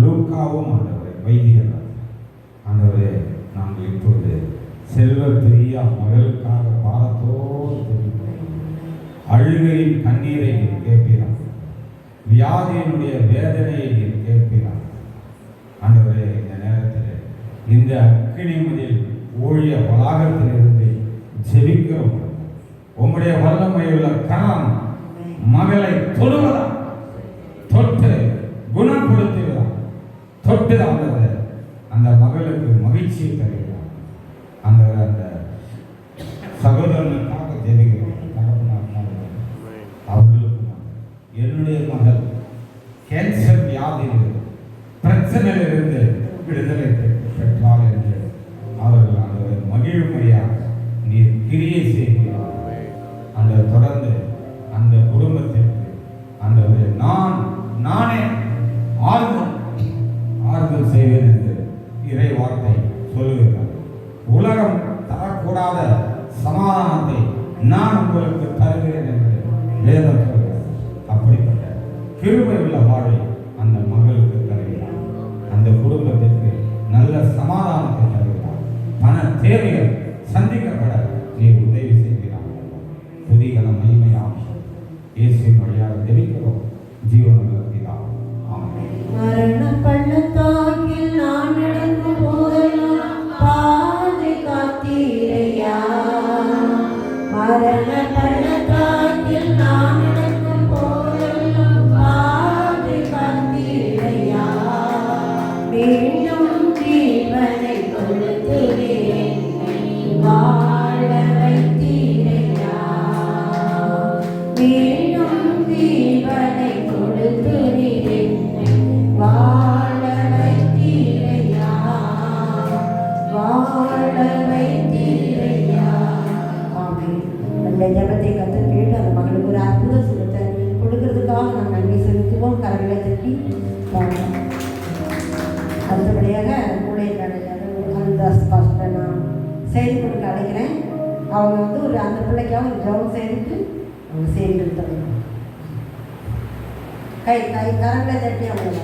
Speaker 2: லூக்காவும் ஆண்டவரை வைத்தியர். ஆண்டவரே, நாங்கள் இப்பொழுது செல்வ பிரியா மகளுக்காக பாரத்தோடு தெரிவிக்கிறோம். அழுகையின் கண்ணீரை நீர் கேட்கிறார், வியாதியினுடைய வேதனையை நீர் கேட்கிறார். ஆண்டவரே, இந்த நேரத்தில் இந்த அக்கினிமதில் ஊழிய வளாகத்திலிருந்து ஜெபிக்கிறோம். உம்முடைய வல்லமையுள்ள கரம் மகளை தொடுவதா, தொட்டு குணப்படுத்துவதா, தொட்டு அந்த மகளுக்கு மகிழ்ச்சியை தருகிறார். அந்த சகோதரனுக்காக ஜெபிக்கிறோம். அவர்களுக்கு என்னுடைய மகள் கேன்சர் வியாதியிலிருந்து பிரச்சனையிலிருந்து விடுதலை பெற்றால் என்று அவர்கள் அந்த மகிழ்மையாக நீர் கிரியை செய்கிறார். அந்த தொடர்ந்து அந்த குடும்பத்திற்கு அந்த நானே ஆறுதல் செய்வேன் என்று இறை வார்த்தை சொல்லுகிறார். உலகம் தரக்கூடாத சமாதானத்தை நான் உங்களுக்கு தருகிறேன் என்று வேதம் சொல்கிறார். அப்படிப்பட்ட கிருபை உள்ள வாழ்வை அந்த மகளுக்கு தருகிறார். அந்த குடும்பத்திற்கு நல்ல சமாதானத்தை தருகிறார். பண தேவைகள் சந்திக்கப்பட நீ உதவி செய்கிறார். புதிய மகிமையாம் இயேசுவின் வழியாக ஜெபிக்கிறோம். ஜீவனுள்ள பிதாவே, ஆமென்.
Speaker 1: மரண பள்ளத்தாக்கில் நான் நடக்கும் போதெல்லாம் பாதை காத்தீரையா. மரண பள்ளத்தாக்கில் நான் நடக்கும் போதெல்லாம் பாதை காத்தீரையா. மீண்டும் ஜீவனை கொடுத்து வாழ வைத்தீரையா. மீண்டும் ஜீவனை கொடுத்து வாழ வைத்தீரையா. வாழ வைத்தீரையா. ஆமென். அந்த ஜெபத்தை கர்த்தர் கேட்டு அந்த மகளுக்கு ஒரு அற்புத சுகத்தை கொடுக்கிறதுக்காக நாம் நன்றி செலுத்துவோம். கரங்களை தட்டி வாழலாம். அடுத்தபடியாக அந்த பாஸ்டர் நான் செய்தி கொடுக்க அழைக்கிறேன். அவங்க ஒரு அந்த பிள்ளைக்காக ஒரு ஜெபம் செய்துட்டு அவங்க செய்தி கொடுத்துருங்க. கரங்களை தட்டி அவங்க